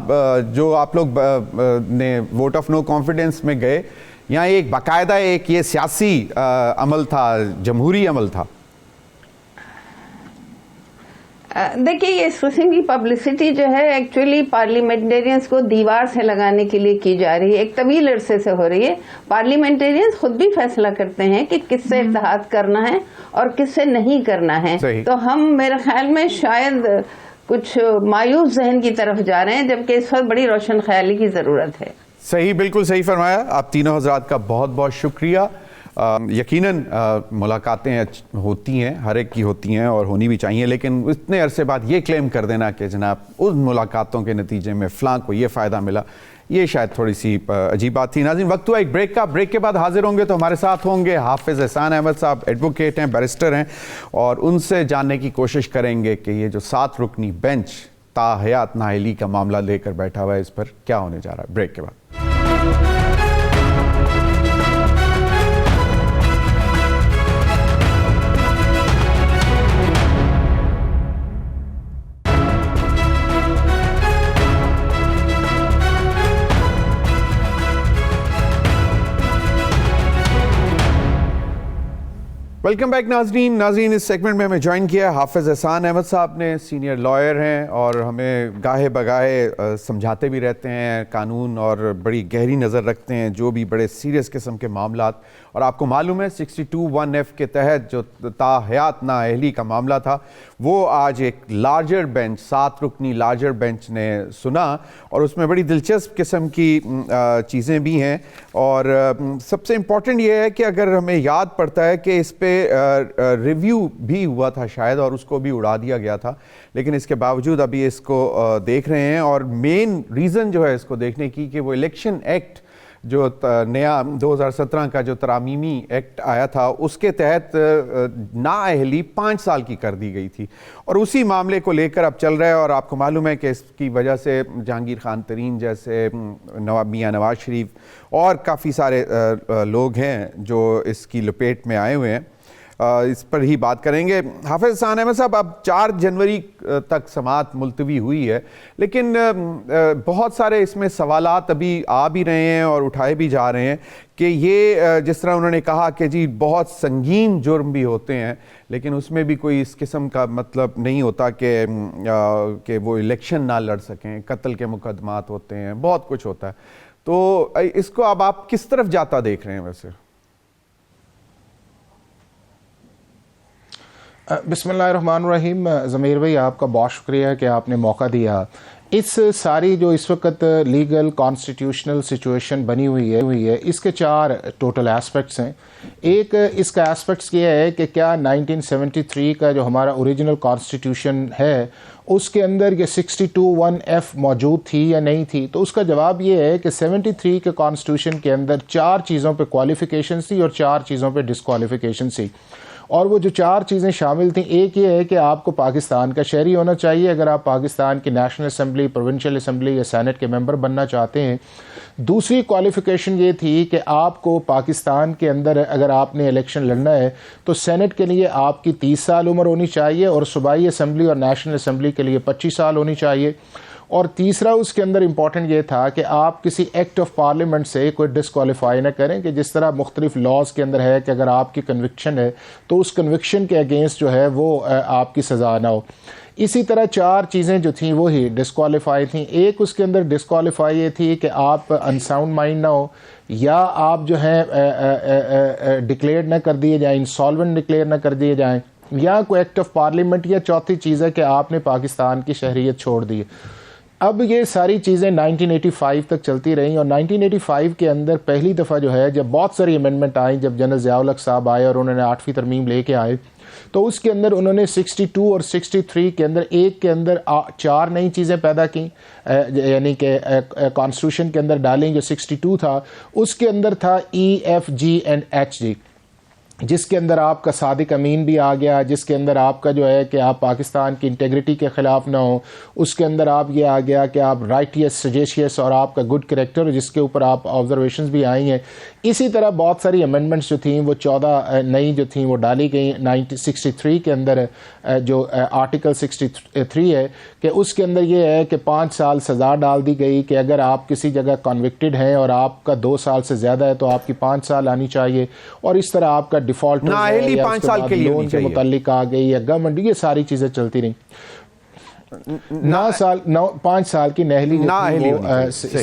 جو آپ لوگ نے ووٹ آف نو کانفیڈنس میں گئے, یا ایک باقاعدہ ایک یہ سیاسی عمل تھا, جمہوری عمل تھا؟ دیکھیے یہ اس قسم کی پبلسٹی جو ہے ایکچولی پارلیمنٹیرینز کو دیوار سے لگانے کے لیے کی جا رہی ہے, ایک طویل عرصے سے ہو رہی ہے. پارلیمنٹیرینز خود بھی فیصلہ کرتے ہیں کہ کس سے اتحاد کرنا ہے اور کس سے نہیں کرنا ہے. تو ہم میرے خیال میں شاید کچھ مایوس ذہن کی طرف جا رہے ہیں, جبکہ اس وقت بڑی روشن خیالی کی ضرورت ہے. صحیح, بالکل صحیح فرمایا. آپ تینوں حضرات کا بہت بہت شکریہ. یقیناً ملاقاتیں ہوتی ہیں, ہر ایک کی ہوتی ہیں اور ہونی بھی چاہیے, لیکن اتنے عرصے بعد یہ کلیم کر دینا کہ جناب ان ملاقاتوں کے نتیجے میں فلاں کو یہ فائدہ ملا, یہ شاید تھوڑی سی عجیب بات تھی. ناظرین وقت ہوا ایک بریک کا. بریک کے بعد حاضر ہوں گے تو ہمارے ساتھ ہوں گے حافظ احسان احمد صاحب, ایڈوکیٹ ہیں, بیرسٹر ہیں, اور ان سے جاننے کی کوشش کریں گے کہ یہ جو 7 رکنی بینچ تا حیات نااہلی کا معاملہ لے کر بیٹھا ہوا ہے, اس پر کیا ہونے جا رہا ہے. بریک کے بعد. ویلکم بیک ناظرین اس سیگمنٹ میں ہمیں جوائن کیا حافظ احسان احمد صاحب نے. سینئر لائر ہیں اور ہمیں گاہے بگاہے سمجھاتے بھی رہتے ہیں قانون, اور بڑی گہری نظر رکھتے ہیں جو بھی بڑے سیریس قسم کے معاملات. اور آپ کو معلوم ہے 62(1)(f) کے تحت جو تا حیات نااہلی کا معاملہ تھا وہ آج ایک لارجر بینچ, 7 رکنی لارجر بینچ نے سنا, اور اس میں بڑی دلچسپ قسم کی چیزیں بھی ہیں. اور سب سے امپورٹنٹ یہ ہے کہ اگر ہمیں یاد پڑتا ہے کہ اس پہ ریویو بھی ہوا تھا شاید, اور اس کو بھی اڑا دیا گیا تھا, لیکن اس کے باوجود ابھی اس کو دیکھ رہے ہیں. اور مین ریزن جو ہے اس کو دیکھنے کی کہ وہ الیکشن ایکٹ جو نیا 2017 کا جو ترمیمی ایکٹ آیا تھا اس کے تحت نااہلی 5 سال کی کر دی گئی تھی, اور اسی معاملے کو لے کر اب چل رہا ہے. اور آپ کو معلوم ہے کہ اس کی وجہ سے جہانگیر خان ترین جیسے میاں نواز شریف اور کافی سارے لوگ ہیں جو اس کی لپیٹ میں آئے ہوئے ہیں. اس پر ہی بات کریں گے. حافظ احسان احمد صاحب, اب 4 جنوری تک سماعت ملتوی ہوئی ہے, لیکن بہت سارے اس میں سوالات ابھی آ بھی رہے ہیں اور اٹھائے بھی جا رہے ہیں کہ یہ جس طرح انہوں نے کہا کہ جی بہت سنگین جرم بھی ہوتے ہیں, لیکن اس میں بھی کوئی اس قسم کا مطلب نہیں ہوتا کہ وہ الیکشن نہ لڑ سکیں, قتل کے مقدمات ہوتے ہیں, بہت کچھ ہوتا ہے. تو اس کو اب آپ کس طرف جاتا دیکھ رہے ہیں ویسے؟ بسم اللہ الرحمن الرحیم. ضمیر بھائی آپ کا بہت شکریہ کہ آپ نے موقع دیا. اس ساری جو اس وقت لیگل کانسٹیٹیوشنل سچویشن بنی ہوئی ہے اس کے 4 ٹوٹل ایسپیکٹس ہیں. ایک اس کا ایسپیکٹس یہ ہے کہ کیا 1973 کا جو ہمارا اوریجنل کانسٹیٹیوشن ہے اس کے اندر یہ 62(1)(f) موجود تھی یا نہیں تھی. تو اس کا جواب یہ ہے کہ 73 کے کانسٹیٹیوشن کے اندر 4 چیزوں پہ کوالیفیکیشن تھی اور 4 چیزوں پہ ڈسکوالیفیکیشن تھی. اور وہ جو 4 چیزیں شامل تھیں، ایک یہ ہے کہ آپ کو پاکستان کا شہری ہونا چاہیے اگر آپ پاکستان کی نیشنل اسمبلی، پروونشل اسمبلی یا سینٹ کے ممبر بننا چاہتے ہیں۔ دوسری کوالیفیکیشن یہ تھی کہ آپ کو پاکستان کے اندر اگر آپ نے الیکشن لڑنا ہے تو سینٹ کے لیے آپ کی 30 سال عمر ہونی چاہیے اور صوبائی اسمبلی اور نیشنل اسمبلی کے لیے 25 سال ہونی چاہیے۔ اور تیسرا اس کے اندر امپورٹنٹ یہ تھا کہ آپ کسی ایکٹ آف پارلیمنٹ سے کوئی ڈسکوالیفائی نہ کریں، کہ جس طرح مختلف لاز کے اندر ہے کہ اگر آپ کی کنوکشن ہے تو اس کنوکشن کے اگینسٹ جو ہے وہ آپ کی سزا نہ ہو۔ اسی طرح 4 چیزیں جو تھیں وہی ڈسکوالیفائی تھیں۔ ایک اس کے اندر ڈسکوالیفائی یہ تھی کہ آپ انساؤنڈ مائنڈ نہ ہو، یا آپ جو ہیں ڈکلیئر نہ کر دیے جائیں، انسالوینٹ ڈکلیئر نہ کر دیے جائیں، یا کوئی ایکٹ آف پارلیمنٹ، یا چوتھی چیز ہے کہ آپ نے پاکستان کی شہریت چھوڑ دی۔ اب یہ ساری چیزیں 1985 تک چلتی رہیں، اور 1985 کے اندر پہلی دفعہ جو ہے جب بہت ساری امینڈمنٹ آئیں، جب جنرل ضیاء الحق صاحب آئے اور انہوں نے 8ویں ترمیم لے کے آئے، تو اس کے اندر انہوں نے 62 اور 63 کے اندر ایک کے اندر 4 نئی چیزیں پیدا کیں، یعنی کہ کانسٹیٹیوشن کے اندر ڈالیں۔ جو 62 تھا اس کے اندر تھا EFG اینڈ HG، جس کے اندر آپ کا صادق امین بھی آ گیا، جس کے اندر آپ کا جو ہے کہ آپ پاکستان کی انٹیگریٹی کے خلاف نہ ہو، اس کے اندر آپ یہ آ گیا کہ آپ رائٹیس، سجیشیس اور آپ کا گڈ کریکٹر، جس کے اوپر آپ آبزرویشنز بھی آئی ہیں۔ اسی طرح بہت ساری امینڈمنٹس جو تھیں وہ 14 نئی جو تھیں وہ ڈالی گئیں۔ 63 کے اندر جو آرٹیکل 63 ہے کہ اس کے اندر یہ ہے کہ 5 سال سزا ڈال دی گئی کہ اگر آپ کسی جگہ کنوکٹڈ ہیں اور آپ کا 2 سال سے زیادہ ہے تو آپ کی 5 سال آنی چاہیے، اور اس طرح آپ کا ڈیفالٹ نااہلی 5 سال کے لیے لون کے متعلق آ گئی، یا گورنمنٹ، یہ ساری چیزیں چلتی رہیں۔ 5 سال کی نہلی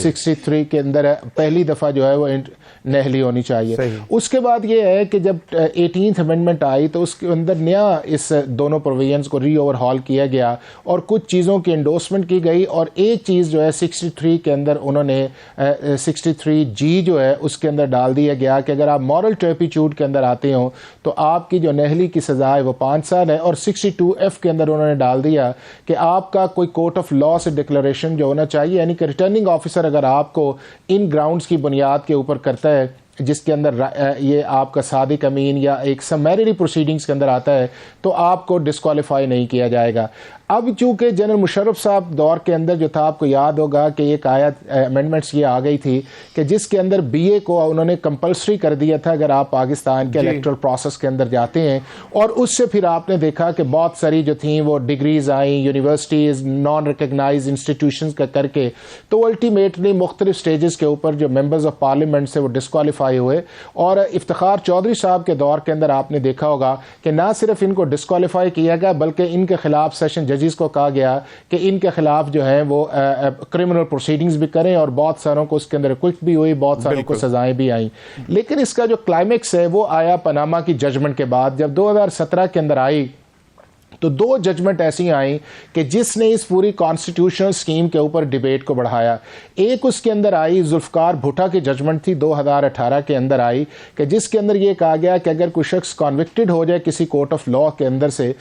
63 کے اندر پہلی دفعہ جو ہے وہ نہلی ہونی چاہیے۔ اس کے بعد یہ ہے کہ جب 18th امینڈمنٹ آئی تو اس کے اندر نیا اس دونوں پروویژنز کو ری اوور ہال کیا گیا اور کچھ چیزوں کی انڈورسمنٹ کی گئی، اور ایک چیز جو ہے 63 کے اندر انہوں نے 63G جو ہے اس کے اندر ڈال دیا گیا کہ اگر آپ مورل ٹرپیچوڈ کے اندر آتے ہوں تو آپ کی جو نہلی کی سزا ہے وہ 5 سال ہے، اور 62F کے اندر انہوں نے ڈال دیا کہ آپ کا کوئی کورٹ آف لا سے ڈکلریشن جو ہونا چاہیے، یعنی کہ ریٹرننگ آفیسر اگر آپ کو ان گراؤنڈز کی بنیاد کے اوپر کرتا ہے جس کے اندر یہ آپ کا صادق امین یا ایک سمیرری پروسیڈنگز کے اندر آتا ہے تو آپ کو ڈسکوالیفائی نہیں کیا جائے گا۔ اب چونکہ جنرل مشرف صاحب دور کے اندر جو تھا، آپ کو یاد ہوگا کہ ایک آیت امینڈمنٹس یہ آ گئی تھی کہ جس کے اندر BA کو انہوں نے کمپلسری کر دیا تھا اگر آپ پاکستان کے الیکٹرل پروسیس کے اندر جاتے ہیں، اور اس سے پھر آپ نے دیکھا کہ بہت ساری جو تھیں وہ ڈگریز آئیں یونیورسٹیز نان ریکگنائز انسٹیٹیوشنز کا کر کے، تو الٹیمیٹلی مختلف سٹیجز کے اوپر جو ممبرز آف پارلیمنٹ سے وہ ڈسکوالیفائی ہوئے، اور افتخار چودھری صاحب کے دور کے اندر آپ نے دیکھا ہوگا کہ نہ صرف ان کو ڈسکوالیفائی کیا گیا بلکہ ان کے خلاف سیشن ججز کو کہا گیا کہ ان کے خلاف جو ہے وہ کرمنل پروسیڈنگز بھی کریں، اور بہت ساروں کو اس کے اندر ایکوئٹ بھی ہوئی، بہت ساروں کو سزائیں بھی آئیں۔ لیکن اس کا جو کلائمیکس ہے وہ آیا پاناما کی ججمنٹ کے بعد، جب 2017 کے اندر آئی تو 2 ججمنٹ ایسی آئیں کہ جس نے اس پوری کانسٹیٹیوشنل سکیم کے اوپر ڈیبیٹ کو بڑھایا۔ ایک اس کے اندر آئی ذوالفقار بھٹا کی ججمنٹ تھی 2018 کے اندر آئی کہ جس کے اندر یہ کہا گیا کہ اگر کوئی شخص کنوکٹڈ ہو جائے کسی کورٹ آف لا کے اندر سے،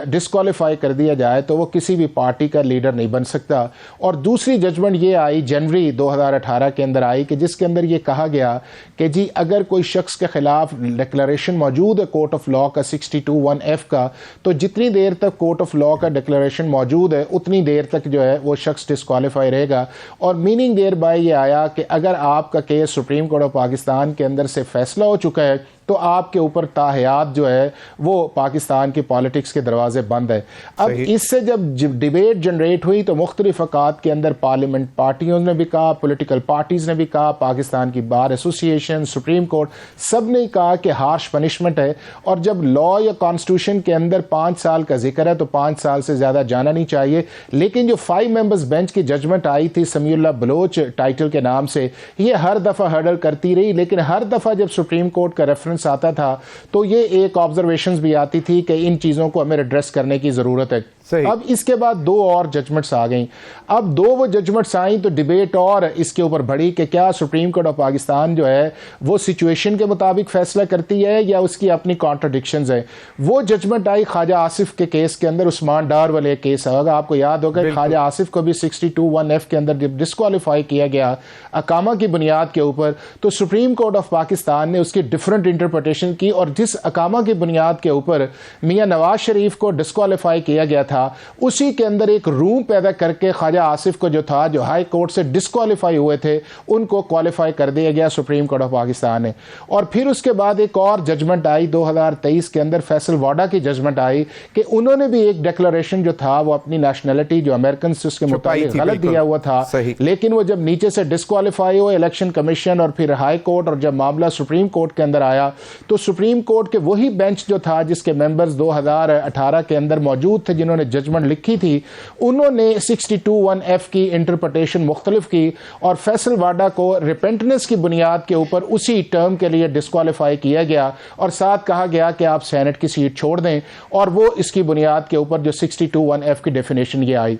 ڈسکوالیفائی کر دیا جائے تو وہ کسی بھی پارٹی کا لیڈر نہیں بن سکتا۔ اور دوسری ججمنٹ یہ آئی جنوری 2018 کے اندر آئی کہ جس کے اندر یہ کہا گیا کہ جی اگر کوئی شخص کے خلاف ڈکلریشن موجود ہے کورٹ آف لا کا 62(1)(f) کا، تو جتنی دیر تک کورٹ آف لا کا ڈکلریشن موجود ہے اتنی دیر تک جو ہے وہ شخص ڈسکوالیفائی رہے گا۔ اور میننگ دیر بائی یہ آیا کہ اگر آپ کا case supreme court of Pakistan کے اندر سے فیصلہ ہو چکا ہے تو آپ کے اوپر تاحیات جو ہے وہ پاکستان کی پالیٹکس کے دروازے بند ہے۔ اب اس سے جب ڈیبیٹ جنریٹ ہوئی تو مختلف اوقات کے اندر پارلیمنٹ پارٹیوں نے بھی کہا، پولیٹیکل پارٹیز نے بھی کہا، پاکستان کی بار ایسوسیشن، سپریم کورٹ، سب نے کہا کہ ہارش پنشمنٹ ہے، اور جب لا یا کانسٹیٹیوشن کے اندر 5 سال کا ذکر ہے تو 5 سال سے زیادہ جانا نہیں چاہیے۔ لیکن جو 5 ممبرز بینچ کی ججمنٹ آئی تھی سمیع اللہ بلوچ ٹائٹل کے نام سے، یہ ہر دفعہ ہرڈل کرتی رہی، لیکن ہر دفعہ جب سپریم کورٹ کا ریفرنس آتا تھا تو یہ ایک آبزرویشنز بھی آتی تھی کہ ان چیزوں کو ہمیں ایڈریس کرنے کی ضرورت ہے۔ اب اس کے بعد 2 اور ججمنٹس آ گئیں. اب 2 وہ ججمنٹس آئیں تو ڈیبیٹ اور اس کے اوپر بڑھی کہ کیا سپریم کورٹ آف پاکستان جو ہے وہ سچویشن کے مطابق فیصلہ کرتی ہے یا اس کی اپنی کانٹرڈکشنز ہیں. وہ ججمنٹ آئی خواجہ آصف کے کیس کے اندر, عثمان ڈار والے کیس ہوگا آپ کو یاد ہوگا. خواجہ آصف کو بھی 62(1)(f) کے اندر جب ڈسکوالیفائی کیا گیا اقامہ کی بنیاد کے اوپر, تو سپریم کورٹ آف پاکستان نے اس کی ڈفرنٹ انٹرپریٹیشن کی, اور جس اقامہ کی بنیاد کے اوپر میاں نواز شریف کو ڈسکوالیفائی کیا گیا تھا اسی کے اندر ایک روم پیدا کر کے خواجہ آصف کو جو تھا, جو ہائی کورٹ سے ڈسکوالیفائی ہوئے تھے, ان کو کوالیفائی کر دیا گیا سپریم کورٹ آف پاکستان نے. اور پھر اس کے بعد ایک اور ججمنٹ آئی 2023 کے اندر, فیصل واڈا کی ججمنٹ آئی کہ انہوں نے بھی ایک ڈیکلریشن جو تھا وہ اپنی نیشنلٹی جو امریکن سے اس کے مطابق غلط دیا ہوا تھا, لیکن وہ جب نیچے سے ڈسکوالیفائی ہوئے الیکشن کمیشن اور پھر ہائی کورٹ, اور جب معاملہ سپریم کورٹ کے اندر آیا تو سپریم کورٹ کے وہی بینچ جو تھا جس کے ممبرز 2018 کے اندر موجود تھے جنہوں نے ججمنٹ لکھی تھی, انہوں نے 62(1)(f) کی انٹرپریٹیشن مختلف کی اور فیصل واڈا کو ریپینٹنس کی بنیاد کے اوپر اسی ٹرم کے لیے ڈسکوالیفائی کیا گیا, اور ساتھ کہا گیا کہ آپ سینٹ کی سیٹ چھوڑ دیں, اور وہ اس کی بنیاد کے اوپر جو 62(1)(f) کی ڈیفینیشن یہ آئی.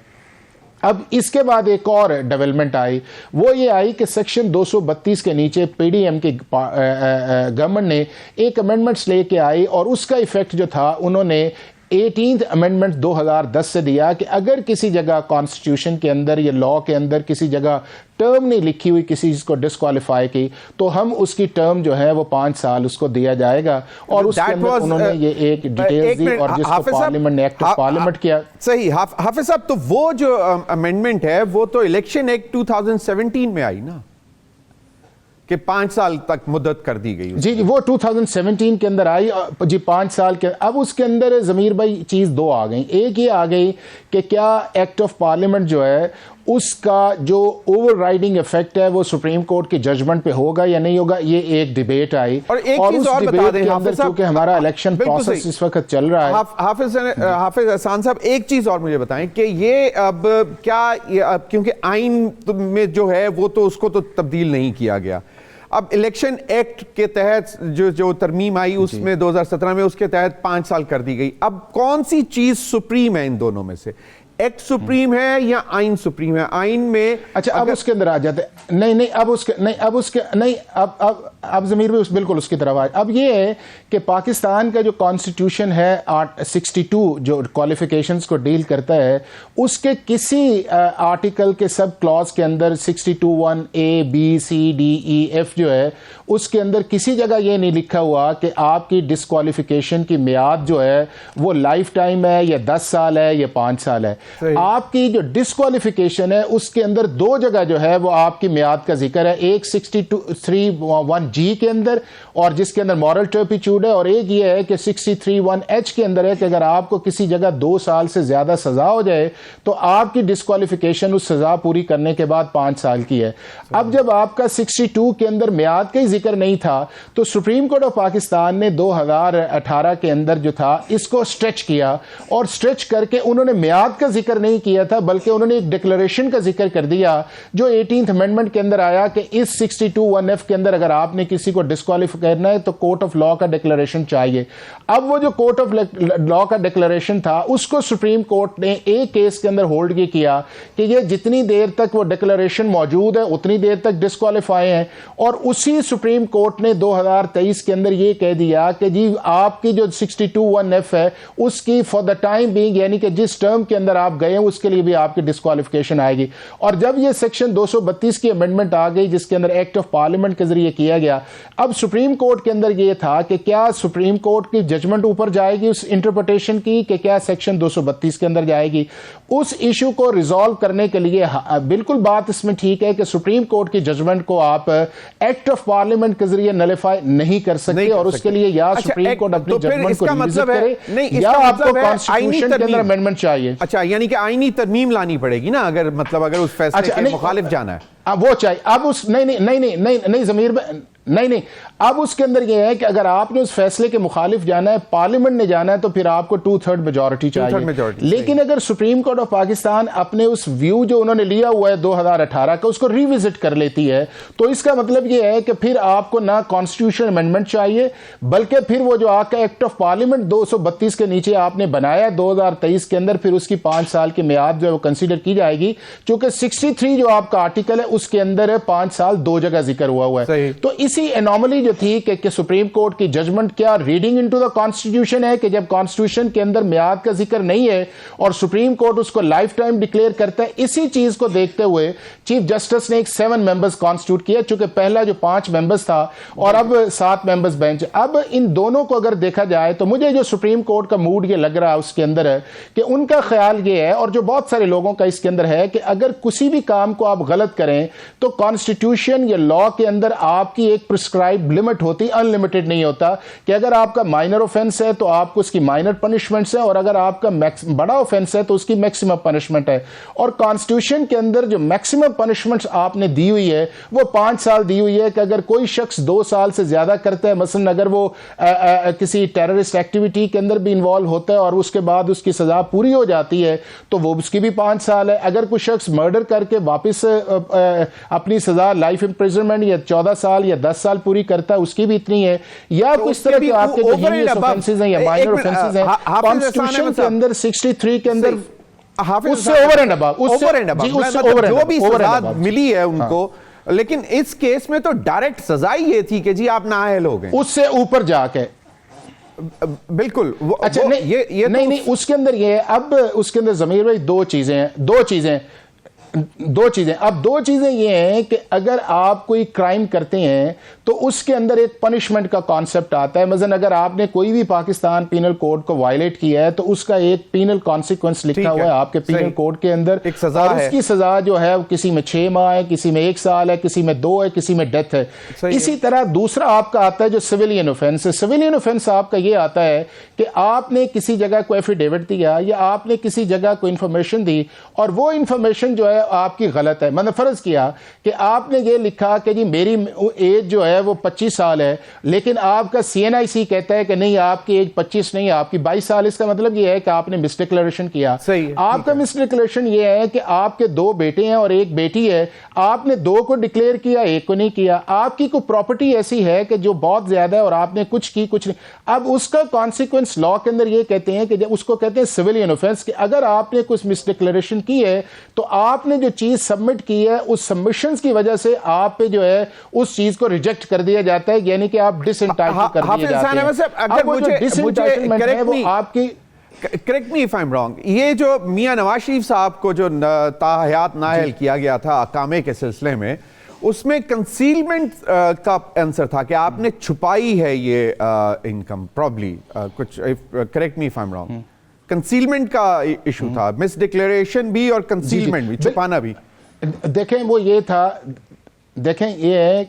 اب اس کے بعد ایک اور ڈیولپمنٹ آئی, وہ یہ آئی کہ سیکشن 232 کے نیچے پی ڈی ایم کی گورنمنٹ نے ایک امینڈمنٹس لے کے آئی, اور اس کا ایفیکٹ جو تھا انہوں نے 18th امینڈمنٹ 2010 سے دیا کہ اگر کسی جگہ کانسٹیٹیوشن کے اندر یا لا کے اندر کسی جگہ ٹرم نہیں لکھی ہوئی کسی چیز کو ڈسکوالیفائی کی, تو ہم اس کی ٹرم جو ہے وہ 5 سال اس کو دیا جائے گا, اور اس کے اندر انہوں نے یہ ایک ڈیٹیلز دی, اور جس کو پارلیمنٹ نے ایکٹ آف پارلیمنٹ کیا. صحیح حافظ صاحب, تو وہ جو امینڈمنٹ ہے وہ تو الیکشن ایکٹ 2017 میں آئی نا, کہ 5 سال تک مدت کر دی گئی. جی وہ 2017 کے اندر آئی جی 5 سال کے. اب اس کے اندر ضمیر بھائی چیز 2 آ گئیں. ایک یہ آ گئی کہ کیا ایکٹ آف پارلیمنٹ جو ہے اس کا جو اوور رائڈنگ افیکٹ ہے وہ سپریم کورٹ کی ججمنٹ پہ ہوگا یا نہیں ہوگا, یہ ایک ڈیبیٹ آئی. اور ایک چیز اور بتا دیں حافظ صاحب, کیونکہ ہمارا الیکشن پروسیس اس وقت چل رہا ہے. حافظ احسان صاحب ایک چیز اور مجھے بتائیں کہ یہ اب کیا, کیونکہ آئین میں جو ہے وہ تو اس کو تو تبدیل نہیں کیا گیا, اب الیکشن ایکٹ کے تحت جو ترمیم آئی اس میں 2017 میں اس کے تحت 5 سال کر دی گئی. اب کون سی چیز سپریم ہے ان دونوں میں سے, ایکٹ سپریم ہے یا آئین سپریم ہے؟ آئین میں اچھا اب اس کے اندر آ جاتے اب ضمیر بھی بالکل اس کی طرف آئے. اب یہ ہے کہ پاکستان کا جو کانسٹیٹیوشن ہے 62 جو کوالیفیکیشنز کو ڈیل کرتا ہے, اس کے کسی آرٹیکل کے سب کلاز کے اندر 62(1)(a)(b)(c)(d)(e)(f) جو ہے اس کے اندر کسی جگہ یہ نہیں لکھا ہوا کہ آپ کی ڈسکوالیفیکیشن کی میعاد جو ہے وہ لائف ٹائم ہے یا 10 سال ہے یا 5 سال ہے. آپ کی جو ڈسکوالیفیکیشن ہے اس کے اندر 2 جگہ جو ہے وہ آپ کی میعاد کا ذکر ہے, ایک 63(1)(g) کے اندر اور جس کے اندر مورل ٹرپیچیوڈ ہے, اور ایک یہ ہے کہ 63(1)(h) کے اندر ہے کہ اگر آپ کو کسی جگہ 2 سال سے زیادہ سزا ہو جائے تو آپ کی ڈسکوالیفیکیشن اس سزا پوری کرنے کے بعد 5 سال کی ہے. اب جب آپ کا 62 کے اندر میعاد کا ہی ذکر نہیں تھا تو سپریم کورٹ آف پاکستان نے 2018 کے اندر جو تھا اس کو سٹریچ کیا, اور سٹریچ کر کے انہوں نے میعاد کا ذکر نہیں کیا تھا بلکہ انہوں نے ایک ڈکلریشن کا ذکر کر دیا جو 18th امینڈمنٹ کے اندر آیا کہ اس 62(1)(f) کے اندر اگر آپ نے کسی کو ڈسکوالیفائی کرنا ہے تو کورٹ آف لا کا ڈکلریشن چاہیے. اب وہ جو کورٹ آف لا کا ڈکلریشن تھا اس کو سپریم کورٹ نے ایک کیس کے اندر ہولڈ کیا کہ یہ جتنی دیر تک وہ ڈکلریشن موجود ہے اتنی دیر تک ڈسکوالیفائی ہیں, اور اسی سپریم کورٹ نے 2023 کے اندر یہ کہہ دیا کہ جی آپ کی جو 62(1)(f) ہے اس کی فار دا ٹائم بینگ یعنی کہ جس ٹرم کے اندر آپ گئے ہیں اس کے لیے بھی آپ کی ڈسکوالیفیکیشن آئے گی. اور جب یہ سیکشن 232 کی امینڈمنٹ آ گئی جس کے اندر ایکٹ آف پارلیمنٹ کے ذریعے کیا گیا, اب سپریم کورٹ کے اندر یہ تھا کہ کیا سپریم کورٹ کی ججمنٹ اوپر جائے گی اس انٹرپریٹیشن کی کہ کیا سیکشن 232 کے اندر جائے گی. اس ایشو کو ریزالو کرنے کے لیے بالکل بات اس میں ٹھیک ہے کہ سپریم کورٹ کی ججمنٹ کو آپ ایکٹ آف پارلیمنٹ کے ذریعے نلیفائی نہیں کر سکتے, اور اس کے لیے یا سپریم کورٹ اپنی ججمنٹ کو ریویزٹ کرے یا آپ کو کانسٹیٹیوشن کے اندر امینڈمنٹ چاہیے. اچھا یعنی کہ آئینی ترمیم لانی پڑے گی نا اگر اس فیصلے کے مخالف جانا ہے. وہ چاہیے. اب اس نہیں ضمیر نہیں اب اس کے اندر یہ ہے کہ اگر آپ نے اس فیصلے کے مخالف جانا ہے, پارلیمنٹ نے جانا ہے, تو پھر آپ کو 2/3 میجورٹی چاہیے. لیکن اگر سپریم کورٹ آف پاکستان اپنے اس ویو جو انہوں نے لیا ہوا ہے 2018 کا, اس کو ریوزٹ کر لیتی ہے, تو اس کا مطلب یہ ہے کہ پھر آپ کو نہ کانسٹیٹیوشن امینڈمنٹ چاہیے, بلکہ پھر وہ جو آپ کا ایکٹ آف پارلیمنٹ 232 کے نیچے آپ نے بنایا 2023 کے اندر, پھر اس کی 5 سال کی میعاد جو ہے وہ کنسیڈر کی جائے گی, چونکہ 63 جو آپ کا آرٹیکل ہے اس کے اندر 5 سال 2 جگہ ذکر ہوا ہے. تو اسی انوملی جو تھی کہ سپریم کورٹ کی ججمنٹ کیا ریڈنگ انٹو دا کانسٹیٹیوشن ہے, کہ جب کانسٹیٹیوشن کے اندر میعاد کا ذکر نہیں ہے اور سپریم کورٹ اس کو لائف ٹائم ڈکلیئر کرتا ہے. اسی چیز کو دیکھتے ہوئے چیف جسٹس نے ایک 7 ممبرز کانسٹیٹیوٹ کیا, چونکہ پہلا جو 5 ممبرز تھا اور اب 7 ممبرز بینچ. اب ان دونوں کو اگر دیکھا جائے تو مجھے جو سپریم کورٹ کا موڈ یہ لگ رہا ہے اس کے اندر ہے کہ ان کا خیال یہ ہے, اور جو بہت سارے لوگوں کا اس کے اندر ہے, کہ اگر کسی بھی کام کو آپ غلط کریں تو کانسٹیٹیوشن یا لا کے اندر آپ کی ایک پرسکرائب لمٹ ہوتی, ان لمیٹڈ نہیں ہوتا, کہ اگر آپ کا مائنر اوفینس ہے تو آپ کو اس کی مائنر پنشمنٹس ہے, اور اگر آپ کا بڑا اوفینس ہے تو اس کی میکسیمم پنشمنٹ ہے. اور کانسٹیٹیوشن کے اندر جو میکسیمم پنشمنٹس آپ نے دی ہوئی ہے وہ 5 سال دی ہوئی ہے, کہ اگر کوئی شخص 2 سال سے زیادہ کرتا ہے, مثلا اگر وہ کسی ٹیررسٹ ایکٹیویٹی کے اندر بھی انوالو ہوتا ہے اور اس کے بعد اس کی سزا پوری ہو جاتی ہے تو وہ اس کی بھی 5 سال ہے. اگر کوئی شخص مرڈر کر کے واپس اپنی سزا لائف امپریزنمنٹ یا 14 سال یا 10 سال پوری کرتا ہے, اس کی بھی اتنی ہے. یا کچھ طرح کے آپ کے جو ہینیس اوفینسز ہیں یا مائنر اوفینسز ہیں, کانسٹیٹیوشن کے اندر 63 کے اندر اس سے اوور اینڈ اباؤ, جو بھی سزا ملی ہے ان کو, لیکن اس کیس میں تو ڈائریکٹ سزا ہی یہ تھی کہ جی آپ نااہل ہو گئے, اس سے اوپر جا کے. بالکل. اچھا نہیں اس کے اندر یہ ہے, اب اس کے اندر ضمیر بھائی دو چیزیں. اب 2 چیزیں یہ ہیں کہ اگر آپ کوئی کرائم کرتے ہیں تو اس کے اندر ایک پنشمنٹ کا کانسیپٹ آتا ہے. مثلا اگر آپ نے کوئی بھی پاکستان پینل کوڈ کو وائلیٹ کیا ہے تو اس کا ایک پینل کانسیکوینس لکھا ہوا ہے آپ کے پینل کوڈ کے اندر, اور اس کی سزا جو ہے کسی میں 6 ماہ ہے, کسی میں 1 سال ہے, کسی میں 2 ہے, کسی میں ڈیتھ ہے. اسی طرح دوسرا آپ کا آتا ہے جو سویلین اوفینس ہے. سویلین اوفینس آپ کا یہ آتا ہے کہ آپ نے کسی جگہ کو ایفیڈیوٹ دیا یا آپ نے کسی جگہ کو انفارمیشن دی اور وہ انفارمیشن جو ہے آپ کی غلط ہے. میں نے فرض کیا کہ آپ نے یہ لکھا کہ جی میری ایج جو ہے وہ 25 سال ہے, لیکن آپ کا CNIC کہتا ہے کہ نہیں آپ کی ایج 25 نہیں, آپ کی 22 سال. اس کا مطلب یہ ہے کہ آپ نے مس ڈکلیریشن کیا. آپ کا مس ڈکلیریشن یہ ہے کہ آپ کے 2 بیٹے ہیں اور 1 بیٹی ہے, آپ نے 2 کو ڈکلیئر کیا, 1 کو نہیں کیا. آپ کی کوئی پراپرٹی ایسی ہے کہ جو بہت زیادہ ہے اور آپ نے کچھ نہیں. اب اس کا کانسیکوینس لا کے اندر یہ کہتے ہیں کہ اس کو کہتے ہیں سویلین اوفینس, کہ اگر آپ نے کچھ مس ڈکلیریشن کی ہے تو آپ نے جو چیز سبمٹ کی ہے اس سبمشنز کی وجہ سے آپ پہ جو ہے اس چیز کو ریجیکٹ کر دیا جاتا ہے, یعنی کہ آپ ڈس انٹائٹل کر دیے جاتے ہیں. اب وہ جو ڈس انٹائٹلمنٹ ہے وہ آپ کی, correct me if I am wrong, یہ جو میاں نواز شریف صاحب کو جو تاحیات نااہل کیا گیا تھا اقامے کے سلسلے میں, اس میں کنسیلمنٹ کا آنسر تھا کہ آپ نے چھپائی ہے یہ انکم, پرابلی کچھ, correct me if I am wrong, concealment کا ایشو تھا, مس ڈکلیریشن بھی اور کنسیلمنٹ بھی, چھپانا بھی. دیکھیں وہ یہ تھا, دیکھیں یہ ہے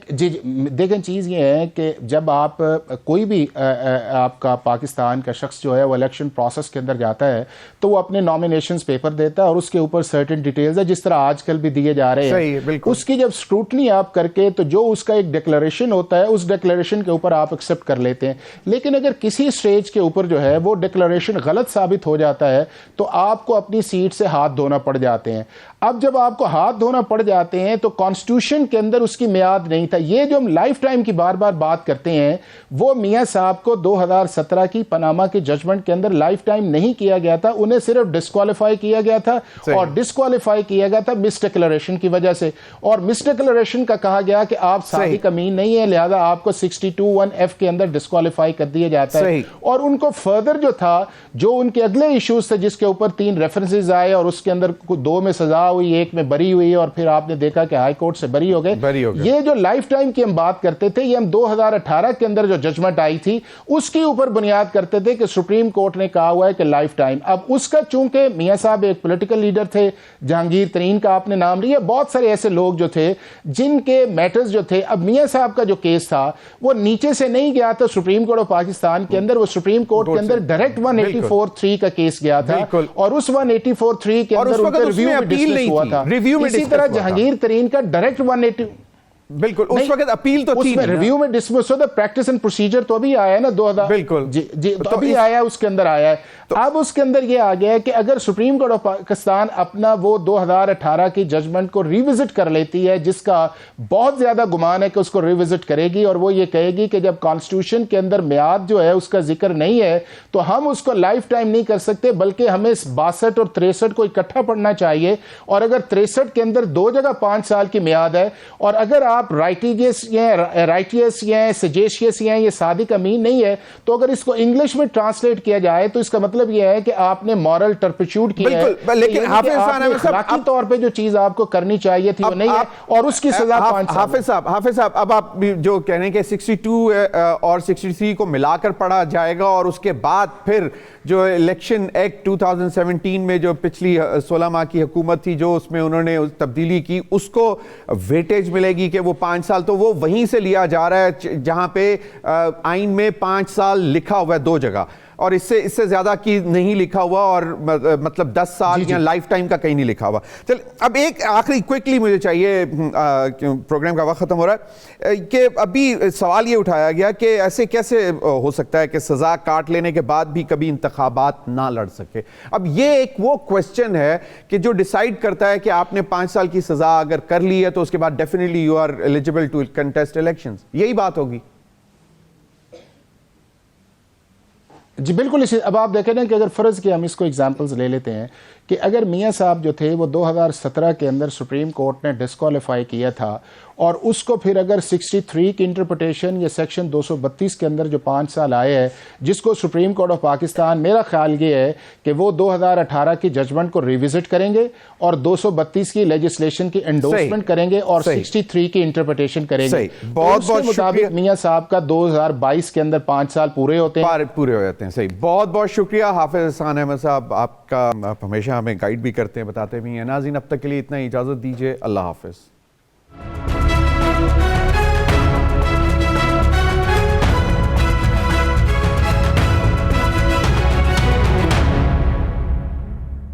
دیکھیں چیز یہ ہے کہ جب آپ کوئی بھی آپ کا پاکستان کا شخص جو ہے وہ الیکشن پروسیس کے اندر جاتا ہے تو وہ اپنے نامینیشنز پیپر دیتا ہے اور اس کے اوپر سرٹن ڈیٹیلز ہے, جس طرح آج کل بھی دیے جا رہے ہیں. اس کی جب سکروٹنی آپ کر کے تو جو اس کا ایک ڈکلیریشن ہوتا ہے اس ڈکلیریشن کے اوپر آپ ایکسیپٹ کر لیتے ہیں. لیکن اگر کسی سٹیج کے اوپر جو ہے وہ ڈکلیریشن غلط ثابت ہو جاتا ہے تو آپ کو اپنی سیٹ سے ہاتھ دھونا پڑ جاتے ہیں. اب جب آپ کو ہاتھ دھونا پڑ جاتے ہیں تو کانسٹیٹیوشن کے اندر اس کی میعاد نہیں تھا. یہ جو ہم لائف ٹائم کی بار بار بات کرتے ہیں وہ میاں صاحب کو 2017 کی پاناما کے ججمنٹ کے اندر لائف ٹائم نہیں کیا گیا تھا, انہیں صرف ڈسکوالیفائی کیا گیا تھا, اور ڈسکوالیفائی کیا گیا تھا مس ڈکلیریشن کی وجہ سے. اور مس ڈکلیریشن کا کہا گیا کہ آپ صادق امین نہیں ہے, لہذا آپ کو 62(1)(f) کے اندر ڈسکوالیفائی کر دیا جاتا ہے. اور ان کو فردر جو تھا, جو ان کے اگلے ایشوز تھے جس کے اوپر 3 ریفرنسز آئے اور اس کے اندر 2 میں سزا ہوئی, 1 میں بری ہوئی, اور پھر آپ نے دیکھا کہ ہائی کورٹ سے بری ہو گئے. یہ جو لائف ٹائم کی ہم بات کرتے تھے یہ ہم 2018 کے اندر جو ججمنٹ آئی تھی اس کے اوپر بنیاد کرتے تھے کہ سپریم کورٹ نے کہا ہوا ہے کہ لائف ٹائم. اب اس کا چونکہ میاں صاحب ایک پولیٹیکل لیڈر تھے, جہانگیر ترین کا آپ نے نام لیا, بہت سارے ایسے لوگ جو تھے جن کے میٹرز جو تھے. اب میاں صاحب کا جو کیس تھا وہ نیچے سے نہیں گیا تھا سپریم کورٹ آف پاکستان کے اندر, وہ سپریم کورٹ کے اندر ڈائریکٹ 184(3) کا کیس گیا تھا, اور اس 184(3) کے اندر ان کا ریویو بھی ڈسمس ہوا تھا. اسی طرح جہانگیر ترین کا ڈائریکٹ 180 بالکل اس وقت اپیل تو تھی ریویو میں ڈسمس ہوتا پریکٹس اینڈ پروسیجر تو ابھی آیا ہے نا 2000 بالکل جی تو ابھی آیا ہے اس کے اندر آیا ہے اب اس کے اندر یہ آ گیا ہے کہ اگر سپریم کورٹ آف پاکستان اپنا وہ 2018 کی ججمنٹ کو ریوزٹ کر لیتی ہے جس کا بہت زیادہ گمان ہے کہ اس کو ریوزٹ کرے گی اور وہ یہ کہے گی کہ جب کانسٹیٹیوشن کے اندر میعاد جو ہے اس کا ذکر نہیں ہے تو ہم اس کو لائف ٹائم نہیں کر سکتے بلکہ ہمیں 62 اور 63 کو اکٹھا پڑھنا چاہیے اور اگر 63 کے اندر 2 جگہ 5 سال کی میعاد ہے اور اگر آپ رائٹیس یا سجیشیس یا یہ صادق امین نہیں ہے تو اگر اس کو انگلش میں ٹرانسلیٹ کیا جائے تو اس کا مطلب یہ ہے کہ آپ نے مورل ٹرپچوڈ کیا ہے لیکن اخلاقی طور پہ جو چیز آپ کو کرنی چاہیے تھی وہ نہیں ہے اور اس کی سزا 5 سال. حافظ صاحب اب آپ جو کہہ رہے ہیں کہ 62 اور 63 کو ملا کر پڑھا جائے گا اور اس کے بعد پھر جو الیکشن ایکٹ 2017 میں جو پچھلی 16 ماہ کی حکومت تھی جو اس میں انہوں نے تبدیلی کی اس کو ویٹیج ملے گی کہ وہ 5 سال تو وہ وہیں سے لیا جا رہا ہے جہاں پہ آئین میں 5 سال لکھا ہوا ہے 2 جگہ اور اس سے زیادہ کی نہیں لکھا ہوا اور مطلب 10 سال یا لائف ٹائم کا کہیں نہیں لکھا ہوا. چل اب ایک آخری کوئکلی مجھے چاہیے پروگرام کا وقت ختم ہو رہا ہے کہ ابھی سوال یہ اٹھایا گیا کہ ایسے کیسے ہو سکتا ہے کہ سزا کاٹ لینے کے بعد بھی کبھی انتخابات نہ لڑ سکے. اب یہ ایک وہ کوسچن ہے کہ جو ڈیسائیڈ کرتا ہے کہ آپ نے 5 سال کی سزا اگر کر لی ہے تو اس کے بعد definitely you are eligible to contest elections. یہی بات ہوگی. جی بالکل. اب آپ دیکھیں نا کہ اگر فرض کہ ہم اس کو ایگزامپلز لے لیتے ہیں کہ اگر میاں صاحب جو تھے وہ 2017 کے اندر سپریم کورٹ نے ڈسکوالیفائی کیا تھا اور اس کو پھر اگر 63 کی انٹرپریٹیشن یا سیکشن 232 کے اندر جو 5 سال آئے ہیں جس کو سپریم کورٹ آف پاکستان میرا خیال یہ ہے کہ وہ 2018 کی ججمنٹ کو ریوزٹ کریں گے اور 232 کی لیجسلیشن کی انڈورسمنٹ کریں گے اور 63 کی انٹرپریٹیشن کریں گے. بہت بہت مطابق میاں صاحب کا 2022 کے اندر 5 سال پورے ہوتے ہیں. صحیح. بہت بہت شکریہ حافظ احسان احمد صاحب آپ کا. آپ ہمیشہ ہمیں گائیڈ بھی کرتے ہیں بتاتے بھی ہیں. ناظرین اب تک کے لیے اتنا ہی. اجازت دیجیے. اللہ حافظ.